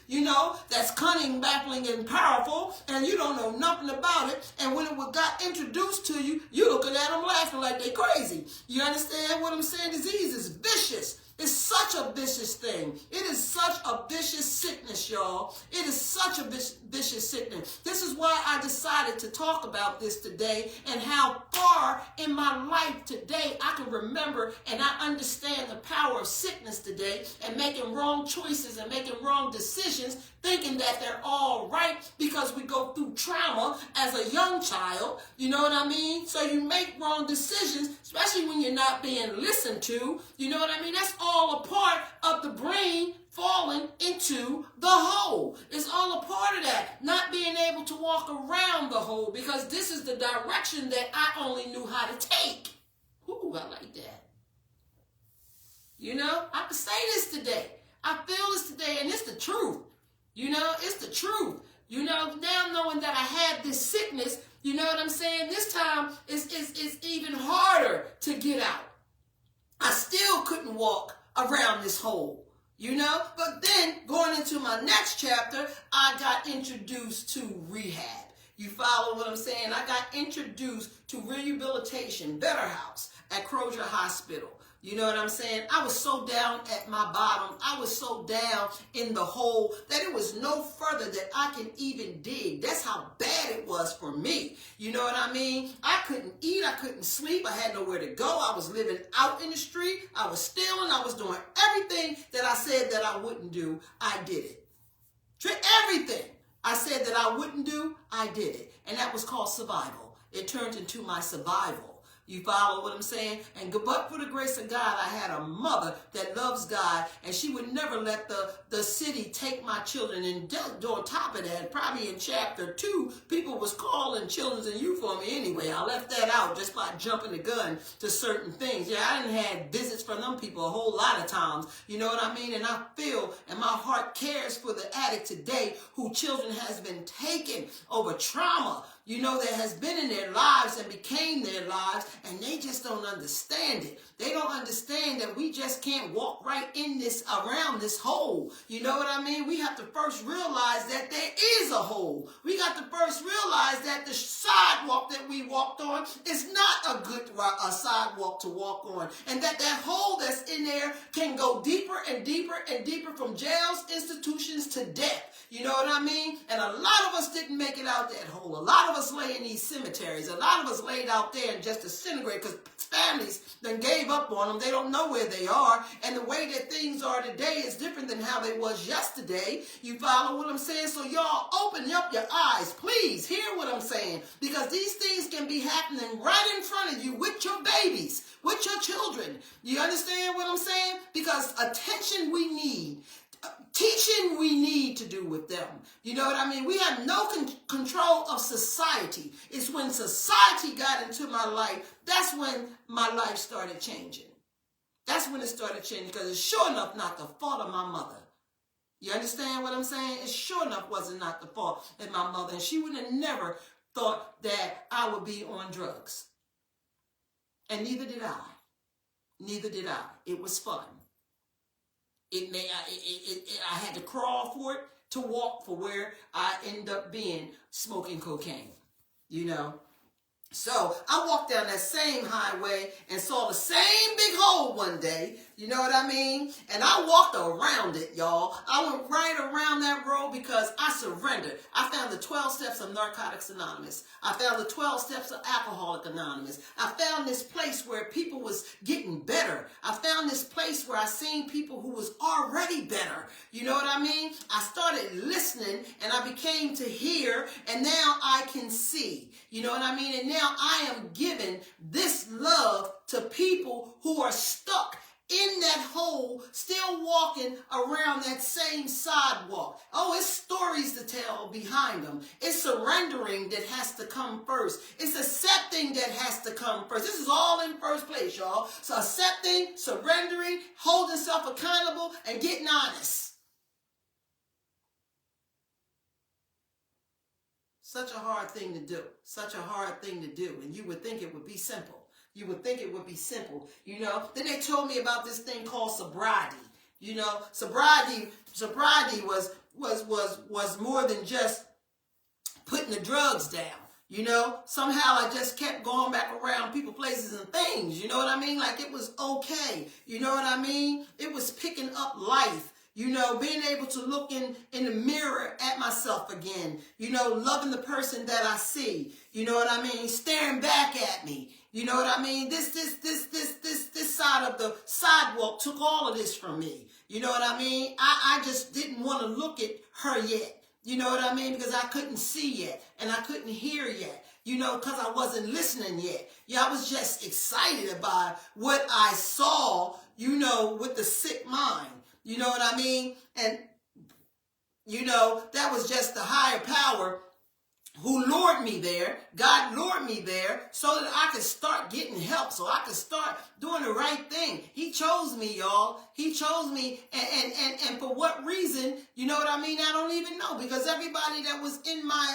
that's cunning, baffling, and powerful, and you don't know nothing about it. And when it got introduced to you, you looking at them laughing like they crazy. You understand what I'm saying? Disease is vicious. It's such a vicious thing. It is such a vicious sickness, y'all. It is such a vicious sickness. This is why I decided to talk about this today, and how far in my life today I can remember and I understand the power of sickness today, and making wrong choices and making wrong decisions, thinking that they're all right because we go through trauma as a young child. You know what I mean? So you make wrong decisions, especially when you're not being listened to. You know what I mean? That's all a part of the brain falling into the hole. It's all a part of that. Not being able to walk around the hole, because this is the direction that I only knew how to take. Ooh, I like that. I can say this today. I feel this today, and it's the truth. It's the truth. Now knowing that I had this sickness, you know what I'm saying? This time it's even harder to get out. I still couldn't walk around this hole, But then going into my next chapter, I got introduced to rehab. You follow what I'm saying? I got introduced to rehabilitation, Better House at Crozier Hospital. You know what I'm saying? I was so down at my bottom. I was so down in the hole that it was no further that I can even dig. That's how bad it was for me. You know what I mean? I couldn't eat. I couldn't sleep. I had nowhere to go. I was living out in the street. I was stealing. I was doing everything that I said that I wouldn't do. I did it. Everything I said that I wouldn't do, I did it. And that was called survival. It turned into my survival. You follow what I'm saying? And but for the grace of God, I had a mother that loves God, and she would never let the city take my children. And on top of that, probably in chapter 2, people was calling children's and youth on me anyway. I left that out just by jumping the gun to certain things. Yeah, I didn't have visits from them people a whole lot of times. You know what I mean? And I feel, and my heart cares for the addict today who children has been taken over trauma, you know, that has been in their lives and became their lives, and they just don't understand it. They don't understand that we just can't walk right in this, around this hole. You know what I mean? We have to first realize that there is a hole. We got to first realize that the sidewalk that we walked on is not a good sidewalk to walk on, and that hole that's in there can go deeper and deeper and deeper, from jails, institutions, to death. You know what I mean? And a lot of us didn't make it out that hole. A lot of us lay in these cemeteries. A lot of us laid out there and just disintegrate because families then gave up on them. They don't know where they are. And the way that things are today is different than how they was yesterday. You follow what I'm saying? So y'all open up your eyes. Please hear what I'm saying. Because these things can be happening right in front of you with your babies, with your children. You understand what I'm saying? Because attention we need. Teaching we need to do with them. You know what I mean? We have no control of society. It's when society got into my life, that's when my life started changing. That's when it started changing, because it's sure enough not the fault of my mother. You understand what I'm saying? It sure enough wasn't not the fault of my mother, and she would have never thought that I would be on drugs. And neither did I. Neither did I. It was fun. I had to crawl for it to walk for where I ended up being, smoking cocaine, you know. So I walked down that same highway and saw the same big hole one day, you know what I mean? And I walked around it, y'all. I went right around that road because I surrendered. I found the 12 steps of Narcotics Anonymous. I found the 12 steps of Alcoholic Anonymous. I found this place where people was getting better. I found this place where I seen people who was already better. You know what I mean? I started listening and I became to hear, and now I can see. You know what I mean? And now I am giving this love to people who are stuck in that hole, still walking around that same sidewalk. Oh, it's stories to tell behind them. It's surrendering that has to come first. It's accepting that has to come first. This is all in first place, y'all. So accepting, surrendering, holding self accountable, and getting honest. Such a hard thing to do. Such a hard thing to do. And you would think it would be simple. You would think it would be simple. You know, then they told me about this thing called sobriety. You know, sobriety was more than just putting the drugs down. You know, somehow I just kept going back around people, places, and things. You know what I mean? Like it was okay. You know what I mean? It was picking up life. You know, being able to look in the mirror at myself again. You know, loving the person that I see. You know what I mean? Staring back at me. You know what I mean? This side of the sidewalk took all of this from me. You know what I mean? I just didn't want to look at her yet. You know what I mean? Because I couldn't see yet. And I couldn't hear yet. You know, because I wasn't listening yet. Yeah, I was just excited about what I saw, you know, with the sick mind. You know what I mean? And, you know, that was just the higher power who lured me there. God lured me there so that I could start getting help, so I could start doing the right thing. He chose me, y'all. He chose me. And for what reason, you know what I mean? I don't even know, because everybody that was in my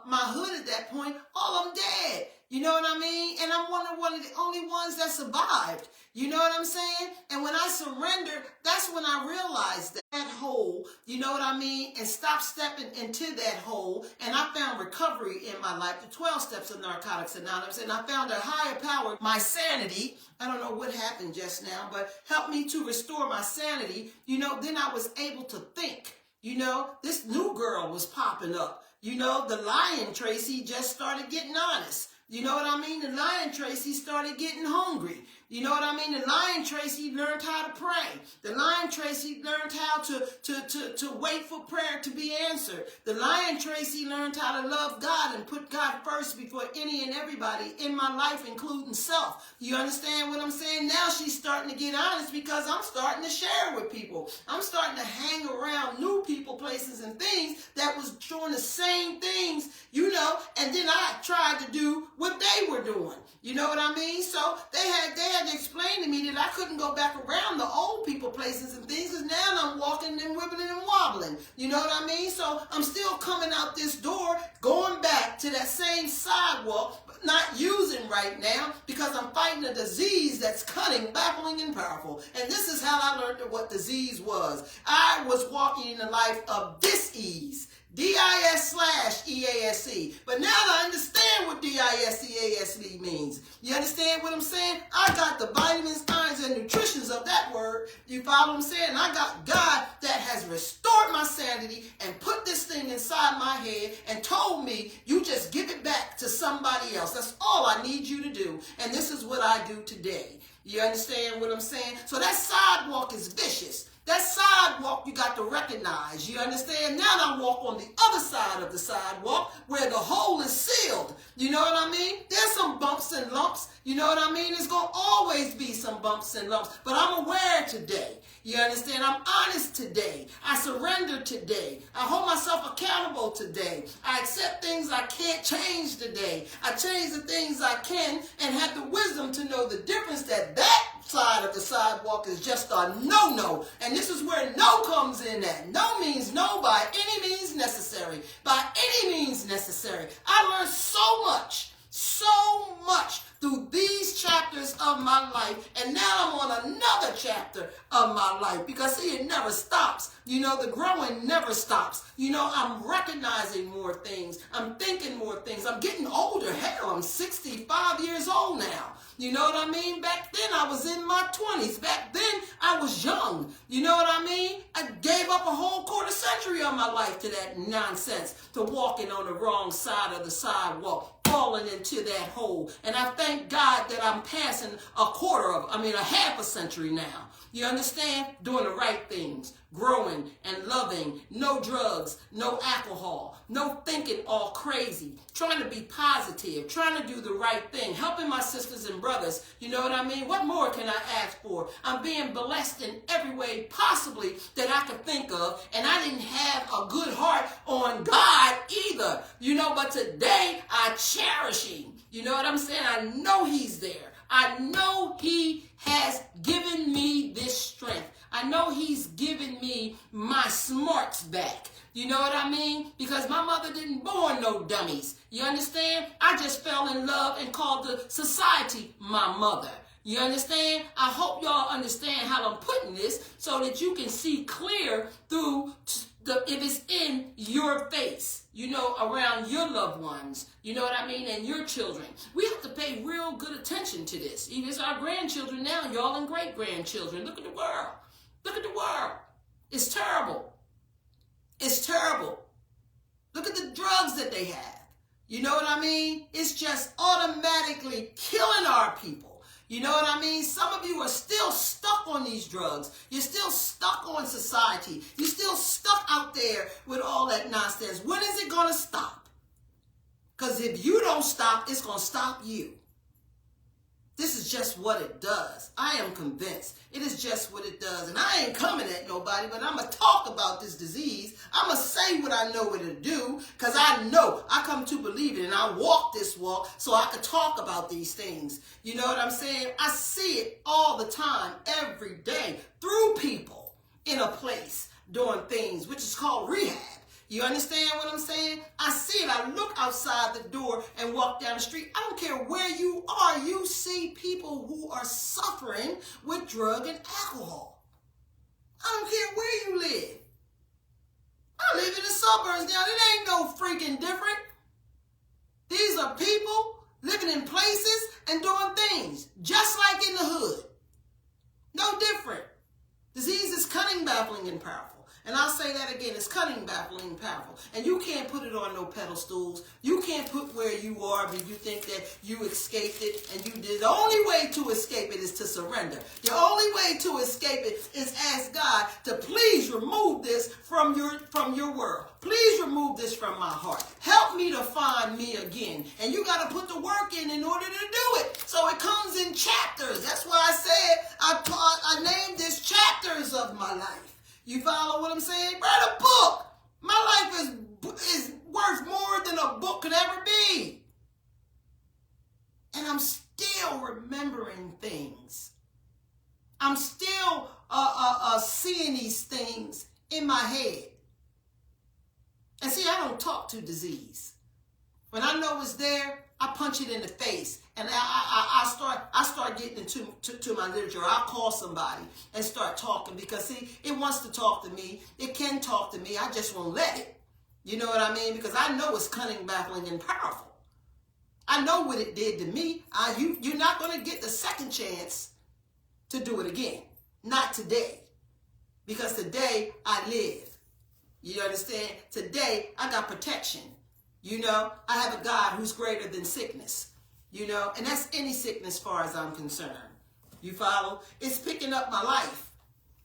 my hood at that point, all of them dead. You know what I mean? And I'm one of the only ones that survived. You know what I'm saying? And when I surrendered, that's when I realized that hole, you know what I mean? And stopped stepping into that hole. And I found recovery in my life, the 12 steps of Narcotics Anonymous. And I found a higher power, my sanity. I don't know what happened just now, but helped me to restore my sanity. You know, then I was able to think. You know, this new girl was popping up. You know, the lion Tracy just started getting honest. You know what I mean? The lion Tracy started getting hungry. You know what I mean? The lion Tracy learned how to pray. The lion Tracy learned how to wait for prayer to be answered. The lion Tracy learned how to love God and put God first before any and everybody in my life, including self. You understand what I'm saying? Now she's starting to get honest because I'm starting to share with people. I'm starting to hang around new people, places, and things that was doing the same things, you know, and then I tried to do what they were doing. You know what I mean? So they had to explain to me that I couldn't go back around the old people, places, and things, because now I'm walking and wibbling and wobbling. You know what I mean? So I'm still coming out this door, going back to that same sidewalk, but not using right now because I'm fighting a disease that's cunning, baffling, and powerful. And this is how I learned what disease was. I was walking in the life of dis-ease. D-I-S/E-A-S-E. But now I understand what D-I-S-E-A-S-E means. You understand what I'm saying? I got the vitamins, ions, and nutritions of that word. You follow what I'm saying? I got God that has restored my sanity and put this thing inside my head and told me, you just give it back to somebody else. That's all I need you to do. And this is what I do today. You understand what I'm saying? So that sidewalk is vicious. That sidewalk you got to recognize. You understand? Now I walk on the other side of the sidewalk where the hole is sealed. You know what I mean? There's some bumps and lumps. You know what I mean? There's going to always be some bumps and lumps. But I'm aware today. You understand? I'm honest today. I surrender today. I hold myself accountable today. I accept things I can't change today. I change the things I can and have the wisdom to know the difference that side of the sidewalk is just a no-no. And this is where no comes in at. No means no by any means necessary. By any means necessary. I learned so much through these chapters of my life. And now I'm on another chapter of my life. Because see, it never stops. You know, the growing never stops. You know, I'm recognizing more things. I'm thinking more things. I'm getting older. Hell, I'm 65 years old now. You know what I mean? Back then, I was in my 20s. Back then, I was young. You know what I mean? I gave up a whole quarter century of my life to that nonsense, to walking on the wrong side of the sidewalk, falling into that hole. And I thank God that I'm passing a half a century now. You understand? Doing the right things, growing and loving, no drugs, no alcohol, no thinking all crazy, trying to be positive, trying to do the right thing, helping my sisters and brothers. You know what I mean? What more can I ask for? I'm being blessed in every way possibly that I could think of, and I didn't have a good heart on God either. You know, but today I cherish him. You know what I'm saying? I know he's there. I know he has given me this strength. I know he's given me my smarts back. You know what I mean? Because my mother didn't born no dummies. You understand? I just fell in love and called the society my mother. You understand? I hope y'all understand how I'm putting this so that you can see clear through if it's in your face, you know, around your loved ones, you know what I mean, and your children. We have to pay real good attention to this. Even it's our grandchildren now, y'all and great-grandchildren. Look at the world. Look at the world. It's terrible. It's terrible. Look at the drugs that they have. You know what I mean? It's just automatically killing our people. You know what I mean? Some of you are still stuck on these drugs. You're still stuck on society. You're still stuck out there with all that nonsense. When is it going to stop? Because if you don't stop, it's going to stop you. This is just what it does. I am convinced. It is just what it does. And I ain't coming at nobody, but I'm going to talk about this disease. I'm going to say what I know it'll do, because I know I come to believe it, and I walk this walk so I can talk about these things. You know what I'm saying? I see it all the time, every day, through people in a place doing things, which is called rehab. You understand what I'm saying? I see it. I look outside the door and walk down the street. I don't care where you are. You see people who are suffering with drug and alcohol. I don't care where you live. I live in the suburbs now. It ain't no freaking different. These are people living in places and doing things just like in the hood. No different. Disease is cunning, baffling, and powerful. And I'll say that again, it's cunning, baffling, and powerful. And you can't put it on no pedestals. You can't put where you are, but you think that you escaped it and you did. The only way to escape it is to surrender. The only way to escape it is ask God to please remove this from your world. Please remove this from my heart. Help me to find me again. And you got to put the work in order to do it. So it comes in chapters. That's why I said I named this chapters of my life. You follow what I'm saying? Write a book. My life is worth more than a book could ever be. And I'm still remembering things. I'm still seeing these things in my head. And see, I don't talk to disease. When I know it's there, I punch it in the face. And I start getting into my literature. I'll call somebody and start talking because, see, it wants to talk to me. It can talk to me. I just won't let it. You know what I mean? Because I know it's cunning, baffling, and powerful. I know what it did to me. You're not going to get the second chance to do it again. Not today. Because today I live. You understand? Today I got protection. You know, I have a God who's greater than sickness. You know, and that's any sickness as far as I'm concerned. You follow? It's picking up my life.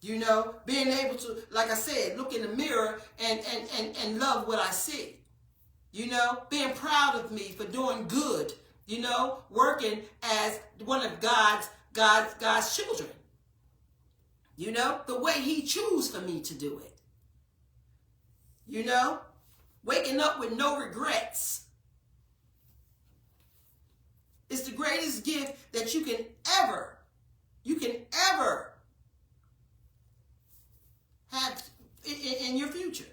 You know, being able to, like I said, look in the mirror and love what I see. You know, being proud of me for doing good. You know, working as one of God's children. You know, the way he chose for me to do it. You know, waking up with no regrets. It's the greatest gift that you can ever have in your future.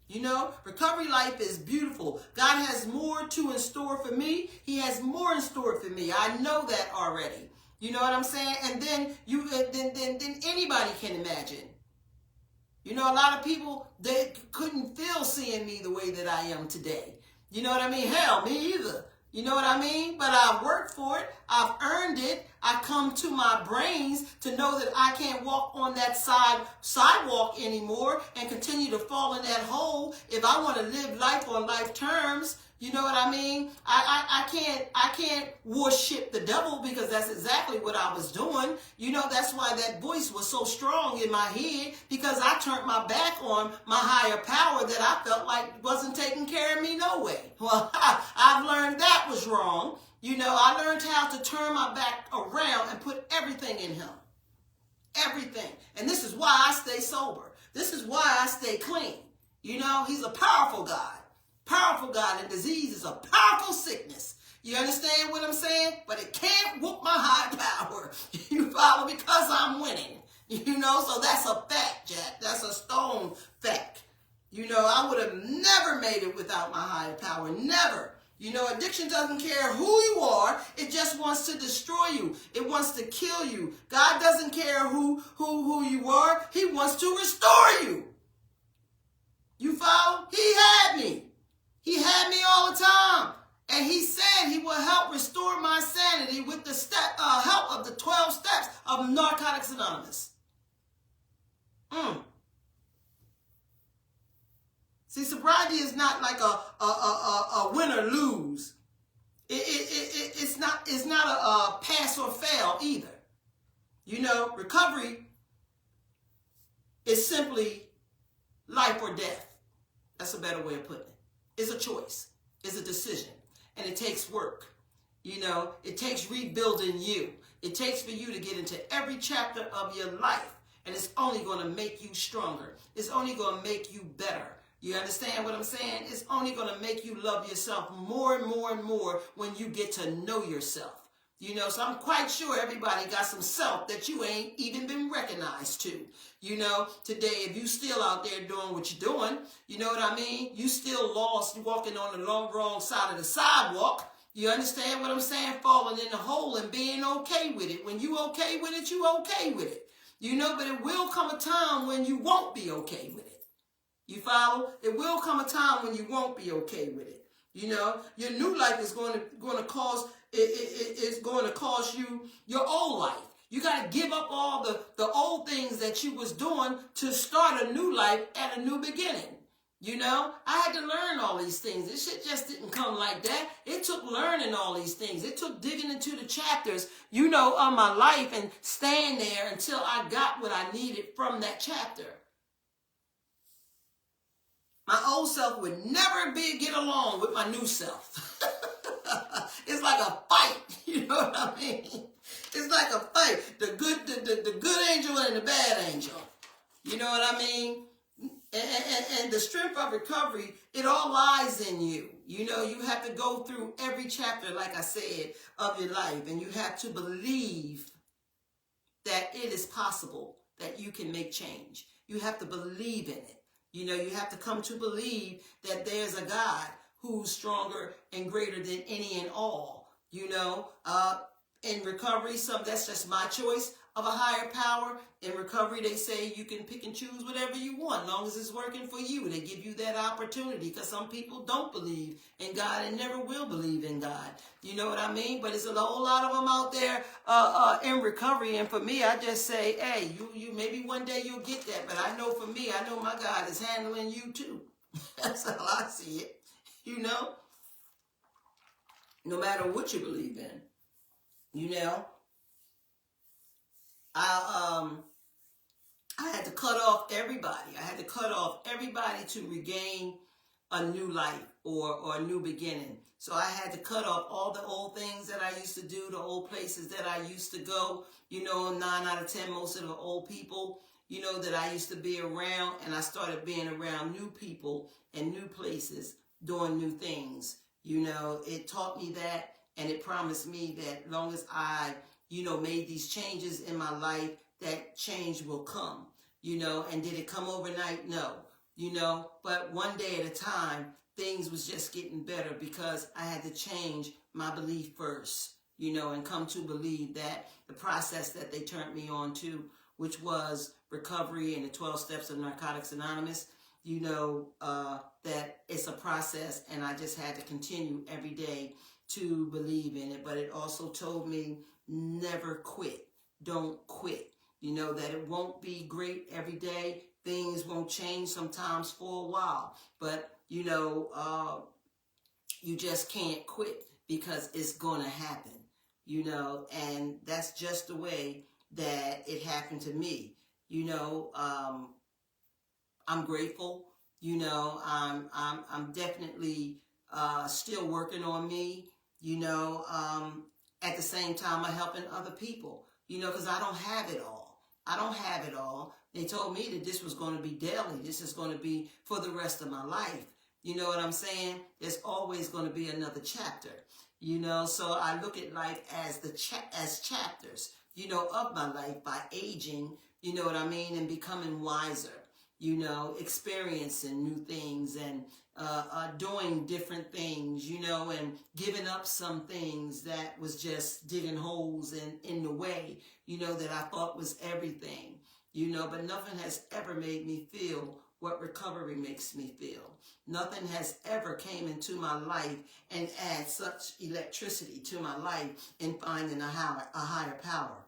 You know, recovery life is beautiful. God has more in store for me. He has more in store for me. I know that already. You know what I'm saying? And then then anybody can imagine. You know, a lot of people, they couldn't feel seeing me the way that I am today. You know what I mean? Hell, me either. You know what I mean? But I've worked for it. I've earned it. I come to my brains to know that I can't walk on that sidewalk anymore and continue to fall in that hole if I want to live life on life terms. You know what I mean? I can't worship the devil because that's exactly what I was doing. You know, that's why that voice was so strong in my head, because I turned my back on my higher power that I felt like wasn't taking care of me no way. Well, I've learned that was wrong. You know, I learned how to turn my back around and put everything in him. Everything. And this is why I stay sober. This is why I stay clean. You know, he's a powerful God. Powerful God, and disease is a powerful sickness. You understand what I'm saying? But it can't whoop my high power. You follow? Because I'm winning. You know, so that's a fact, Jack. That's a stone fact. You know, I would have never made it without my higher power. Never. You know, addiction doesn't care who you are. It just wants to destroy you. It wants to kill you. God doesn't care who you are. He wants to restore you. You follow? He had me. He had me all the time. And he said he will help restore my sanity with the help of the 12 steps of Narcotics Anonymous. See, sobriety is not like a win or lose. It's not a pass or fail either. You know, recovery is simply life or death. That's a better way of putting it. It's a choice. It's a decision. And it takes work. You know, it takes rebuilding you. It takes for you to get into every chapter of your life. And it's only going to make you stronger. It's only going to make you better. You understand what I'm saying? It's only going to make you love yourself more and more and more when you get to know yourself. You know, so I'm quite sure everybody got some self that you ain't even been recognized to. You know, today, if you still out there doing what you're doing, you know what I mean? You still lost, walking on the wrong side of the sidewalk. You understand what I'm saying? Falling in the hole and being okay with it. When you okay with it, you okay with it. You know, but it will come a time when you won't be okay with it. You follow? It will come a time when you won't be okay with it. You know, your new life is going to cause it's going to cost you your old life. You got to give up all the old things that you was doing to start a new life at a new beginning. You know, I had to learn all these things. This shit just didn't come like that. It took learning all these things. It took digging into the chapters, you know, of my life and staying there until I got what I needed from that chapter. My old self would never get along with my new self. It's like a fight, you know what I mean? It's like a fight. The good angel and the bad angel. You know what I mean? And the strength of recovery, it all lies in you. You know, you have to go through every chapter, like I said, of your life. And you have to believe that it is possible that you can make change. You have to believe in it. You know, you have to come to believe that there's a God who's stronger and greater than any and all. You know, in recovery, that's just my choice of a higher power. In recovery, they say you can pick and choose whatever you want, as long as it's working for you. They give you that opportunity, because some people don't believe in God and never will believe in God. You know what I mean? But it's a whole lot of them out there in recovery. And for me, I just say, hey, you maybe one day you'll get that. But I know for me, I know my God is handling you too. That's how I see it. You know, no matter what you believe in, you know. I had to cut off everybody. I had to cut off everybody to regain a new life or a new beginning. So I had to cut off all the old things that I used to do, the old places that I used to go. You know, 9 out of 10, most of the old people, you know, that I used to be around. And I started being around new people and new places, doing new things. You know, it taught me that, and it promised me that long as I, you know, made these changes in my life, that change will come, you know. And did it come overnight? No, you know, but one day at a time, things was just getting better because I had to change my belief first, you know, and come to believe that the process that they turned me on to, which was recovery and the 12 steps of Narcotics Anonymous, you know, that it's a process, and I just had to continue every day to believe in it. But it also told me, never quit. Don't quit. You know, that it won't be great every day. Things won't change sometimes for a while. But, you know, you just can't quit, because it's going to happen, you know. And that's just the way that it happened to me. You know, I'm grateful. You know, I'm definitely still working on me, you know. At the same time, I'm helping other people, you know, because I don't have it all. I don't have it all. They told me that this was going to be daily. This is going to be for the rest of my life. You know what I'm saying? There's always going to be another chapter, you know. So I look at life as as chapters, you know, of my life, by aging, you know what I mean, and becoming wiser, you know, experiencing new things and doing different things, you know, and giving up some things that was just digging holes in the way, you know, that I thought was everything, you know. But nothing has ever made me feel what recovery makes me feel. Nothing has ever came into my life and add such electricity to my life in finding a higher power,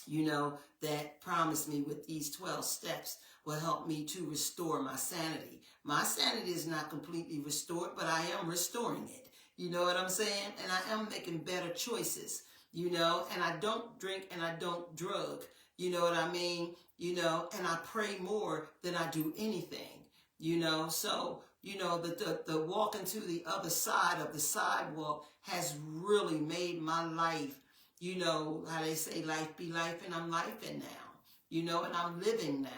you know, that promised me with these 12 steps will help me to restore my sanity. My sanity is not completely restored, but I am restoring it. You know what I'm saying? And I am making better choices, you know, and I don't drink and I don't drug, you know what I mean? You know, and I pray more than I do anything, you know. So, you know, the walking to the other side of the sidewalk has really made my life, you know, how they say life be life, and I'm lifing now, you know, and I'm living now.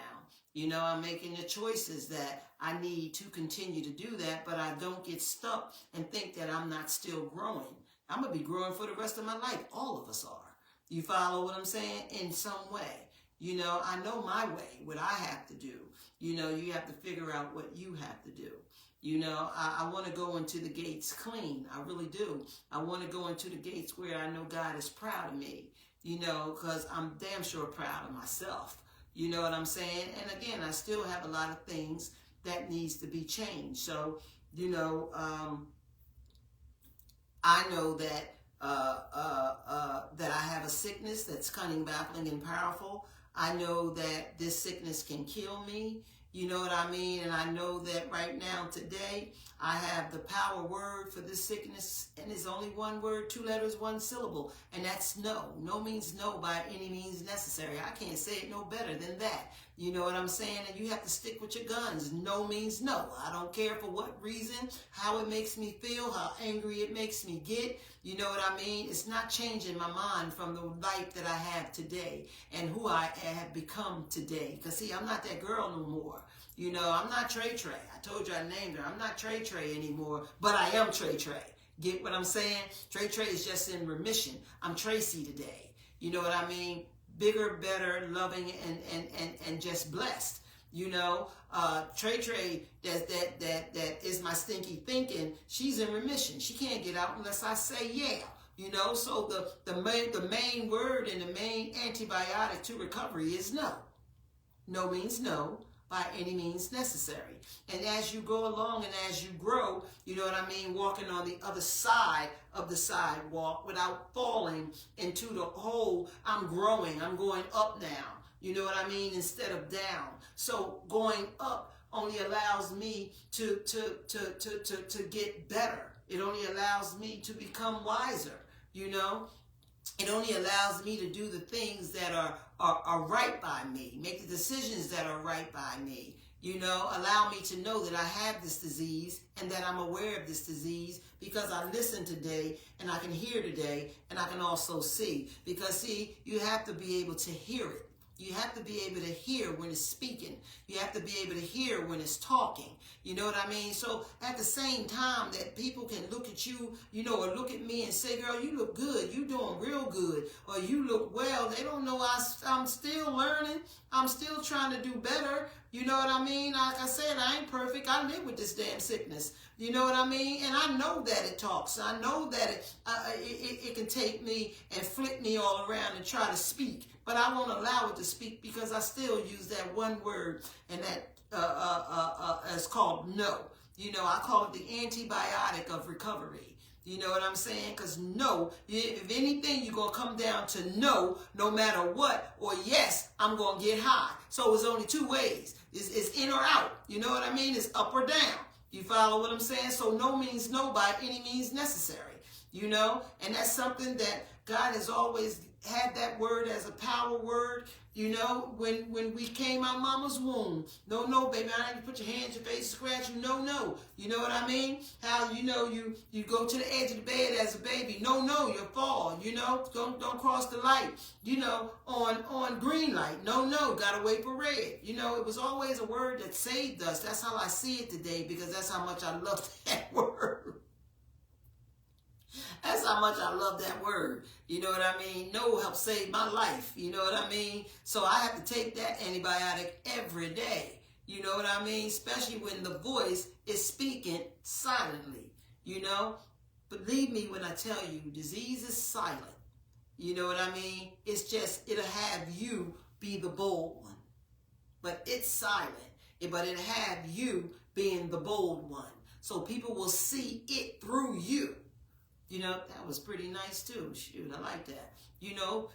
You know, I'm making the choices that I need to continue to do that, but I don't get stuck and think that I'm not still growing. I'm going to be growing for the rest of my life. All of us are. You follow what I'm saying? In some way. You know, I know my way, what I have to do. You know, you have to figure out what you have to do. You know, I want to go into the gates clean. I really do. I want to go into the gates where I know God is proud of me. You know, because I'm damn sure proud of myself. You know what I'm saying? And again, I still have a lot of things that needs to be changed. So, you know, I know that that I have a sickness that's cunning, baffling, and powerful. I know that this sickness can kill me. You know what I mean? And I know that right now, today, I have the power word for this sickness, and it's only one word, 2 letters, 1 syllable, and that's no. No means no by any means necessary. I can't say it no better than that. You know what I'm saying? And you have to stick with your guns. No means no. I don't care for what reason, how it makes me feel, how angry it makes me get. You know what I mean? It's not changing my mind from the life that I have today and who I have become today. Because, see, I'm not that girl no more. You know, I'm not Trey Trey. I told you I named her. I'm not Trey Trey anymore, but I am Trey Trey. Get what I'm saying? Trey Trey is just in remission. I'm Tracy today. You know what I mean? Bigger, better, loving, and just blessed. You know, Trey Trey, that is my stinky thinking. She's in remission. She can't get out unless I say yeah. You know, so the main word and the main antibiotic to recovery is no. No means no by any means necessary. And as you go along and as you grow, you know what I mean, walking on the other side of the sidewalk without falling into the hole, I'm growing. I'm going up now. You know what I mean? Instead of down. So going up only allows me to get better. It only allows me to become wiser. You know, it only allows me to do the things that are right by me, make the decisions that are right by me. You know, allow me to know that I have this disease and that I'm aware of this disease because I listen today and I can hear today and I can also see. Because, see, you have to be able to hear it. You have to be able to hear when it's speaking. You have to be able to hear when it's talking. You know what I mean? So at the same time that people can look at you, you know, or look at me and say, girl, you look good. You doing real good. Or you look well. They don't know I'm still learning. I'm still trying to do better. You know what I mean? Like I said, I ain't perfect. I live with this damn sickness. You know what I mean? And I know that it talks. I know that it can take me and flip me all around and try to speak. But I won't allow it to speak because I still use that one word, and that is called no. You know, I call it the antibiotic of recovery. You know what I'm saying? Because no, if anything, you're going to come down to no matter what, or yes, I'm going to get high. So it's only 2 ways. It's in or out. You know what I mean? It's up or down. You follow what I'm saying? So no means no by any means necessary. You know? And that's something that God has always had, that word as a power word. You know, when we came out mama's womb, no, baby, I ain't put your hands, your face, scratch you, no. You know what I mean? How, you know, you go to the edge of the bed as a baby, no, you'll fall, you know, don't cross the light, you know, on green light, no, gotta wait for red. You know, it was always a word that saved us. That's how I see it today, because that's how much I love that word. That's how much I love that word. You know what I mean? No helped save my life. You know what I mean? So I have to take that antibiotic every day. You know what I mean? Especially when the voice is speaking silently. You know? Believe me when I tell you, disease is silent. You know what I mean? It's just, it'll have you be the bold one. But it's silent. But it'll have you being the bold one. So people will see it through you. You know, that was pretty nice too. Shoot, I like that. You know,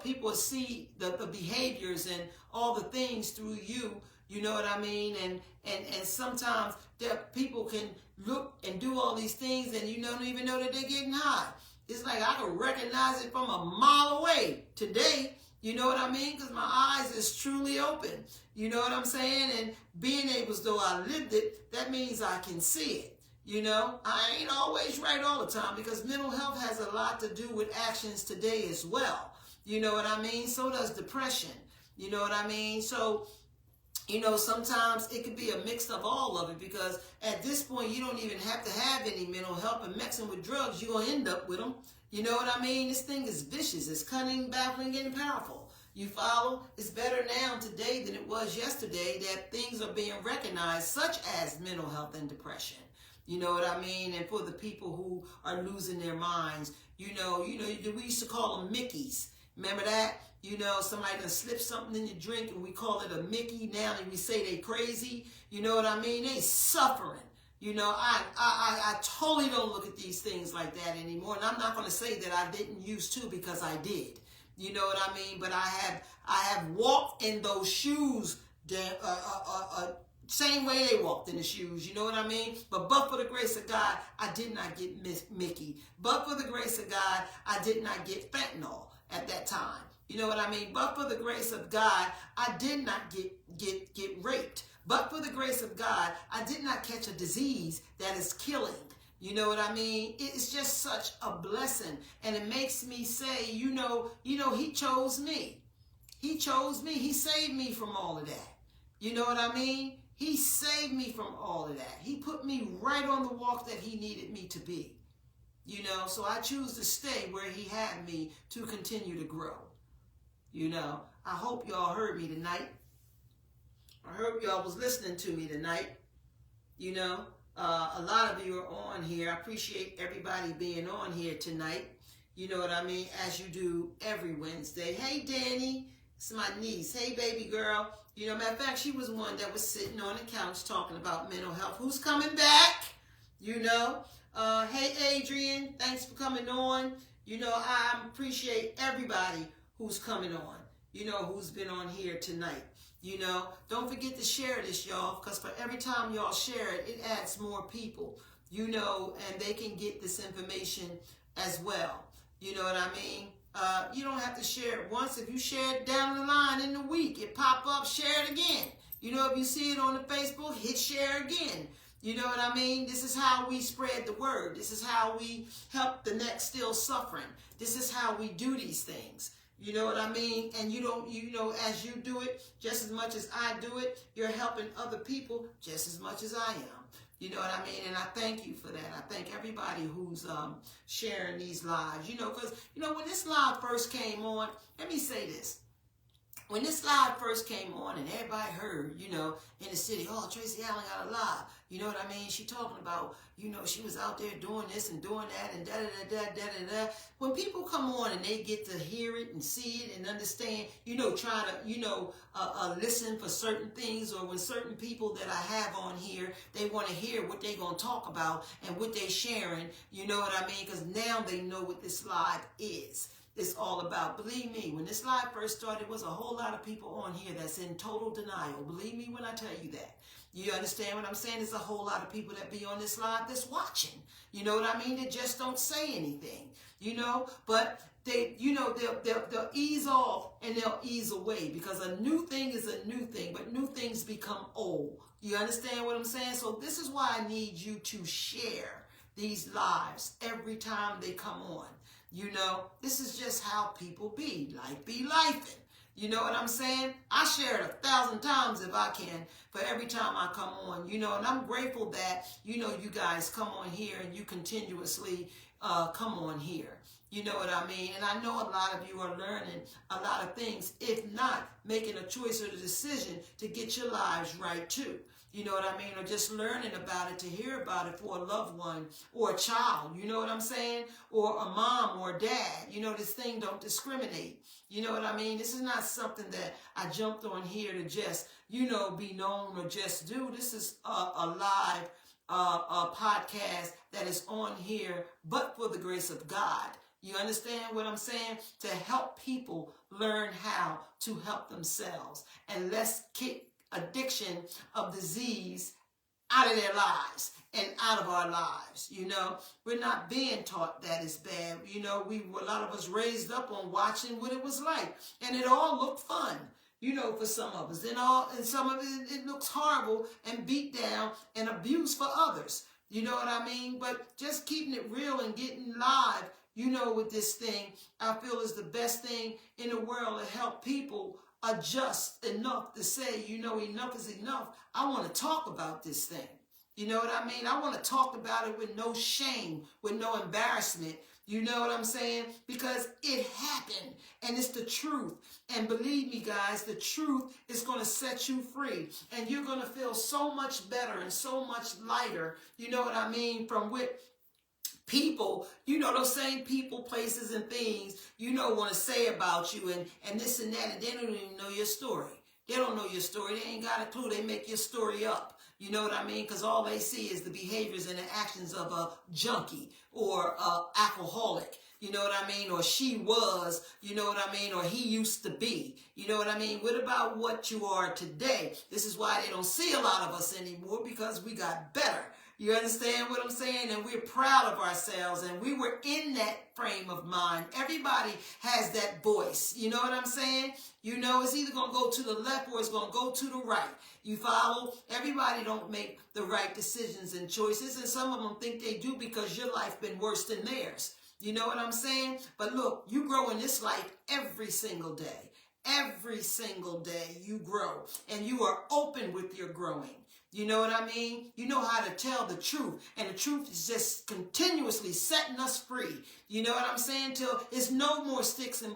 people see the behaviors and all the things through you. You know what I mean? And sometimes people can look and do all these things and you don't even know that they're getting high. It's like I can recognize it from a mile away today. You know what I mean? Because my eyes is truly open. You know what I'm saying? And being able, though I lived it, that means I can see it. You know, I ain't always right all the time, because mental health has a lot to do with actions today as well. You know what I mean? So does depression. You know what I mean? So You know, sometimes it could be a mix of all of it, because at this point, you don't even have to have any mental health, and mixing with drugs, you're going to end up with them. You know what I mean? This thing is vicious. It's cunning, baffling, and powerful. You follow? It's better now today than it was yesterday that things are being recognized, such as mental health and depression. You know what I mean? And for the people who are losing their minds, you know, we used to call them Mickeys. Remember that? You know, somebody done slip something in your drink and we call it a Mickey now, and we say they crazy. You know what I mean? They suffering. You know, I totally don't look at these things like that anymore. And I'm not going to say that I didn't used to, because I did. You know what I mean? But I have walked in those shoes same way they walked in the shoes, you know what I mean? But for the grace of God, I did not get Mickey. But for the grace of God, I did not get fentanyl at that time. You know what I mean? But for the grace of God, I did not get raped. But for the grace of God, I did not catch a disease that is killing. You know what I mean? It's just such a blessing. And it makes me say, you know, he chose me. He chose me. He saved me from all of that. You know what I mean? He saved me from all of that. He put me right on the walk that he needed me to be. You know, so I choose to stay where he had me to continue to grow. You know, I hope y'all heard me tonight. I hope y'all was listening to me tonight. You know, a lot of you are on here. I appreciate everybody being on here tonight. You know what I mean? As you do every Wednesday. Hey, Danny. It's my niece. Hey, baby girl. You know, matter of fact, she was one that was sitting on the couch talking about mental health. Who's coming back? You know. Hey, Adrian. Thanks for coming on. You know, I appreciate everybody who's coming on. You know, who's been on here tonight. You know, don't forget to share this, y'all, because for every time y'all share it, it adds more people. You know, and they can get this information as well. You know what I mean? You don't have to share it once. If you share it down the line in the week, it pop up, share it again. You know, if you see it on the Facebook, hit share again. You know what I mean? This is how we spread the word. This is how we help the next still suffering. This is how we do these things. You know what I mean? And you know, as you do it, just as much as I do it, you're helping other people just as much as I am. You know what I mean? And I thank you for that. I thank everybody who's sharing these lives. You know, because, you know, when this live first came on, let me say this. When this live first came on and everybody heard, you know, in the city, oh, Tracy Allen got a live. You know what I mean? She talking about, you know, she was out there doing this and doing that and da-da-da-da-da-da-da. When people come on and they get to hear it and see it and understand, you know, try to, you know, listen for certain things, or when certain people that I have on here, they want to hear what they going to talk about and what they sharing, you know what I mean? Because now they know what this live is. It's all about. Believe me, when this live first started, there was a whole lot of people on here that's in total denial. Believe me when I tell you that. You understand what I'm saying? There's a whole lot of people that be on this live that's watching. You know what I mean? They just don't say anything, you know? But they, you know, they'll ease off and they'll ease away, because a new thing is a new thing, but new things become old. You understand what I'm saying? So this is why I need you to share these lives every time they come on. You know, this is just how people be. Life be lifing. You know what I'm saying? I share it 1,000 times if I can for every time I come on. You know, and I'm grateful that, you know, you guys come on here and you continuously come on here. You know what I mean? And I know a lot of you are learning a lot of things, if not making a choice or a decision to get your lives right too. You know what I mean? Or just learning about it, to hear about it for a loved one or a child. You know what I'm saying? Or a mom or a dad. You know, this thing don't discriminate. You know what I mean? This is not something that I jumped on here to just, you know, be known or just do. This is a live podcast that is on here, but for the grace of God. You understand what I'm saying? To help people learn how to help themselves. And let's kick addiction of disease out of their lives and out of our lives. You know, we're not being taught that it's bad. You know, a lot of us raised up on watching what it was like, and it all looked fun, you know, for some of us, and some of it looks horrible and beat down and abuse for others. You know what I mean? But just keeping it real and getting live, you know, with this thing, I feel is the best thing in the world to help people adjust enough to say, you know, enough is enough. I want to talk about this thing. You know what I mean? I want to talk about it with no shame, with no embarrassment. You know what I'm saying? Because it happened, and it's the truth. And believe me, guys, the truth is going to set you free. And you're going to feel so much better and so much lighter, you know what I mean, from with people, you know, those same people, places, and things, you know, want to say about you and this and that, and they don't even know your story. They don't know your story. They ain't got a clue. They make your story up. You know what I mean? Because all they see is the behaviors and the actions of a junkie or a alcoholic. You know what I mean? Or she was, you know what I mean? Or he used to be. You know what I mean? What about what you are today? This is why they don't see a lot of us anymore, because we got better. You understand what I'm saying? And we're proud of ourselves, and we were in that frame of mind. Everybody has that voice. You know what I'm saying? You know, it's either going to go to the left or it's going to go to the right. You follow? Everybody don't make the right decisions and choices, and some of them think they do because your life been worse than theirs. You know what I'm saying? But look, you grow in this life every single day. Every single day you grow, and you are open with your growing. You know what I mean? You know how to tell the truth. And the truth is just continuously setting us free. You know what I'm saying? Till it's no more sticks and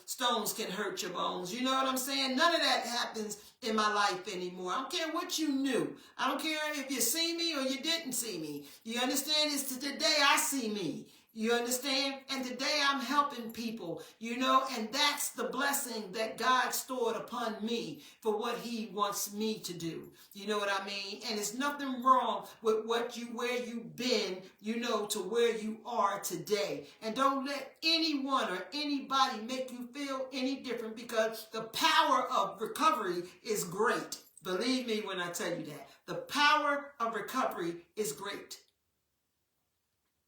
stones can hurt your bones. You know what I'm saying? None of that happens in my life anymore. I don't care what you knew. I don't care if you see me or you didn't see me. You understand? It's today I see me. You understand? And today I'm helping people, you know, and that's the blessing that God stored upon me for what he wants me to do. You know what I mean? And there's nothing wrong with where you've been, you know, to where you are today. And don't let anyone or anybody make you feel any different, because the power of recovery is great. Believe me when I tell you that. The power of recovery is great.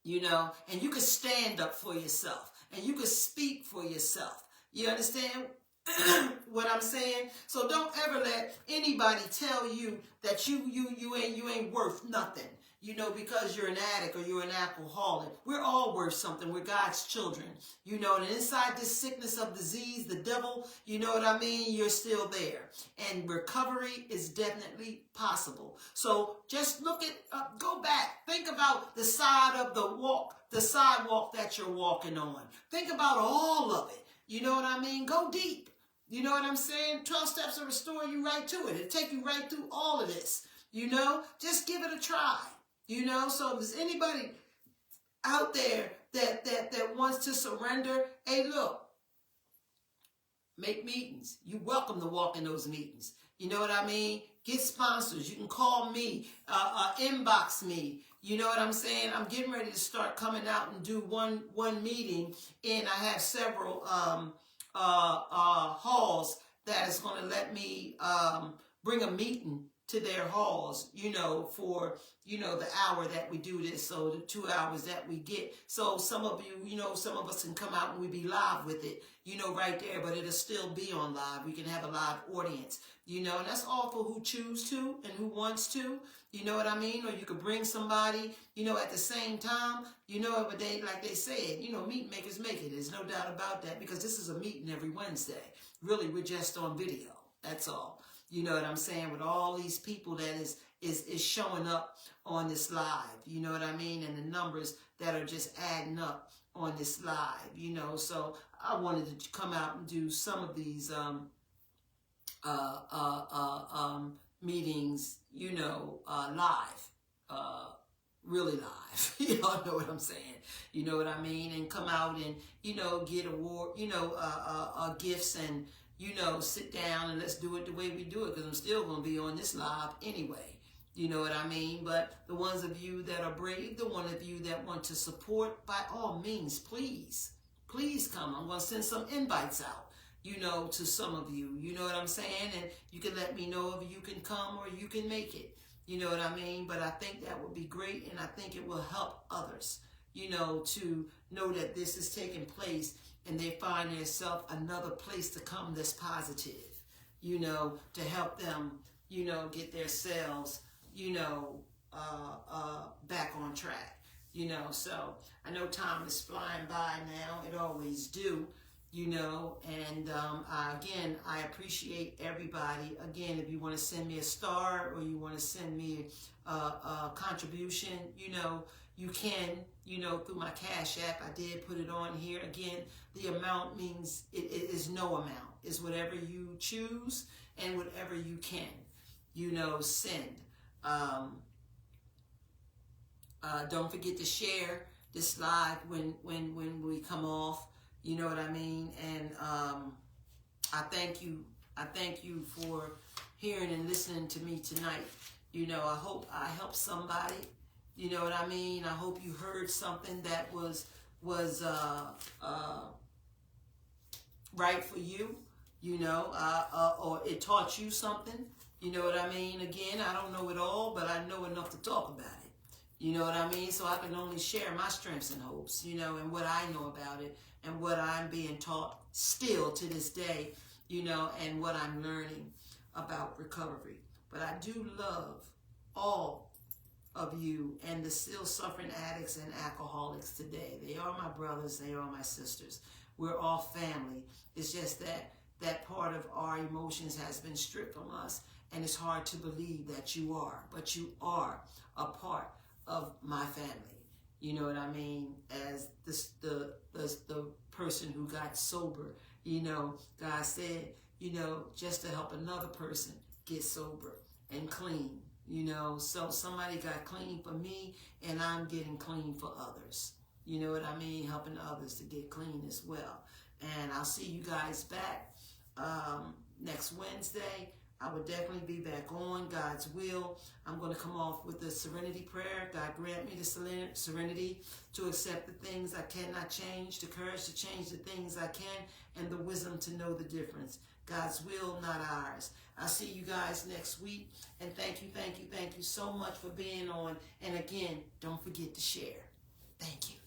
You know, and you can stand up for yourself, and you can speak for yourself. You understand what I'm saying? So don't ever let anybody tell you that you ain't worth nothing. You know, because you're an addict or you're an alcoholic. We're all worth something. We're God's children. You know, and inside this sickness of disease, the devil, you know what I mean? You're still there. And recovery is definitely possible. So just look at, go back. Think about the side of the sidewalk that you're walking on. Think about all of it. You know what I mean? Go deep. You know what I'm saying? 12 steps will restore you right to it. It'll take you right through all of this. You know, just give it a try. You know, so if there's anybody out there that wants to surrender, hey, look, make meetings. You're welcome to walk in those meetings. You know what I mean? Get sponsors. You can call me, inbox me. You know what I'm saying? I'm getting ready to start coming out and do one meeting, and I have several halls that is going to let me bring a meeting to their halls, you know, for, you know, the hour that we do this, so the 2 hours that we get. So some of you, you know, some of us can come out and we be live with it, you know, right there, but it'll still be on live. We can have a live audience, you know, and that's all for who choose to and who wants to, you know what I mean? Or you could bring somebody, you know, at the same time, you know, but they, like they said, you know, meet makers make it. There's no doubt about that, because this is a meeting every Wednesday. Really, we're just on video. That's all. You know what I'm saying? With all these people that is showing up on this live, you know what I mean? And the numbers that are just adding up on this live, you know. So I wanted to come out and do some of these meetings, you know, live, really live. Y'all know what I'm saying? You know what I mean? And come out and, you know, get award, you know, gifts, and, you know, sit down and let's do it the way we do it, because I'm still going to be on this live anyway. You know what I mean? But the ones of you that are brave, the one of you that want to support, by all means, please come. I'm going to send some invites out, you know, to some of you. You know what I'm saying? And you can let me know if you can come or you can make it. You know what I mean? But I think that would be great, and I think it will help others, you know, to know that this is taking place, and they find themselves another place to come that's positive, you know, to help them, you know, get their selves, you know, back on track, you know. So I know time is flying by now. It always do, you know, and again, I appreciate everybody. Again, if you want to send me a star or you want to send me a contribution, you know, you can, you know, through my Cash App. I did put it on here. Again, the amount means it is no amount. It's whatever you choose and whatever you can, you know, send. Don't forget to share this live when we come off. You know what I mean? And I thank you. I thank you for hearing and listening to me tonight. You know, I hope I helped somebody. You know what I mean? I hope you heard something that was right for you. You know, or it taught you something. You know what I mean? Again, I don't know it all, but I know enough to talk about it. You know what I mean? So I can only share my strengths and hopes, you know, and what I know about it and what I'm being taught still to this day, you know, and what I'm learning about recovery. But I do love all of you and the still suffering addicts and alcoholics today. They are my brothers. They are my sisters. We're all family. It's just that part of our emotions has been stripped from us, and it's hard to believe that you are. But you are a part of my family. You know what I mean? As the person who got sober, you know, God said, you know, just to help another person get sober and clean, you know. So somebody got clean for me, and I'm getting clean for others. You know what I mean? Helping others to get clean as well. And I'll see you guys back next Wednesday. I will definitely be back on God's will. I'm going to come off with the serenity prayer. God grant me the serenity to accept the things I cannot change, the courage to change the things I can, and the wisdom to know the difference. God's will, not ours. I'll see you guys next week. And thank you so much for being on. And again, don't forget to share. Thank you.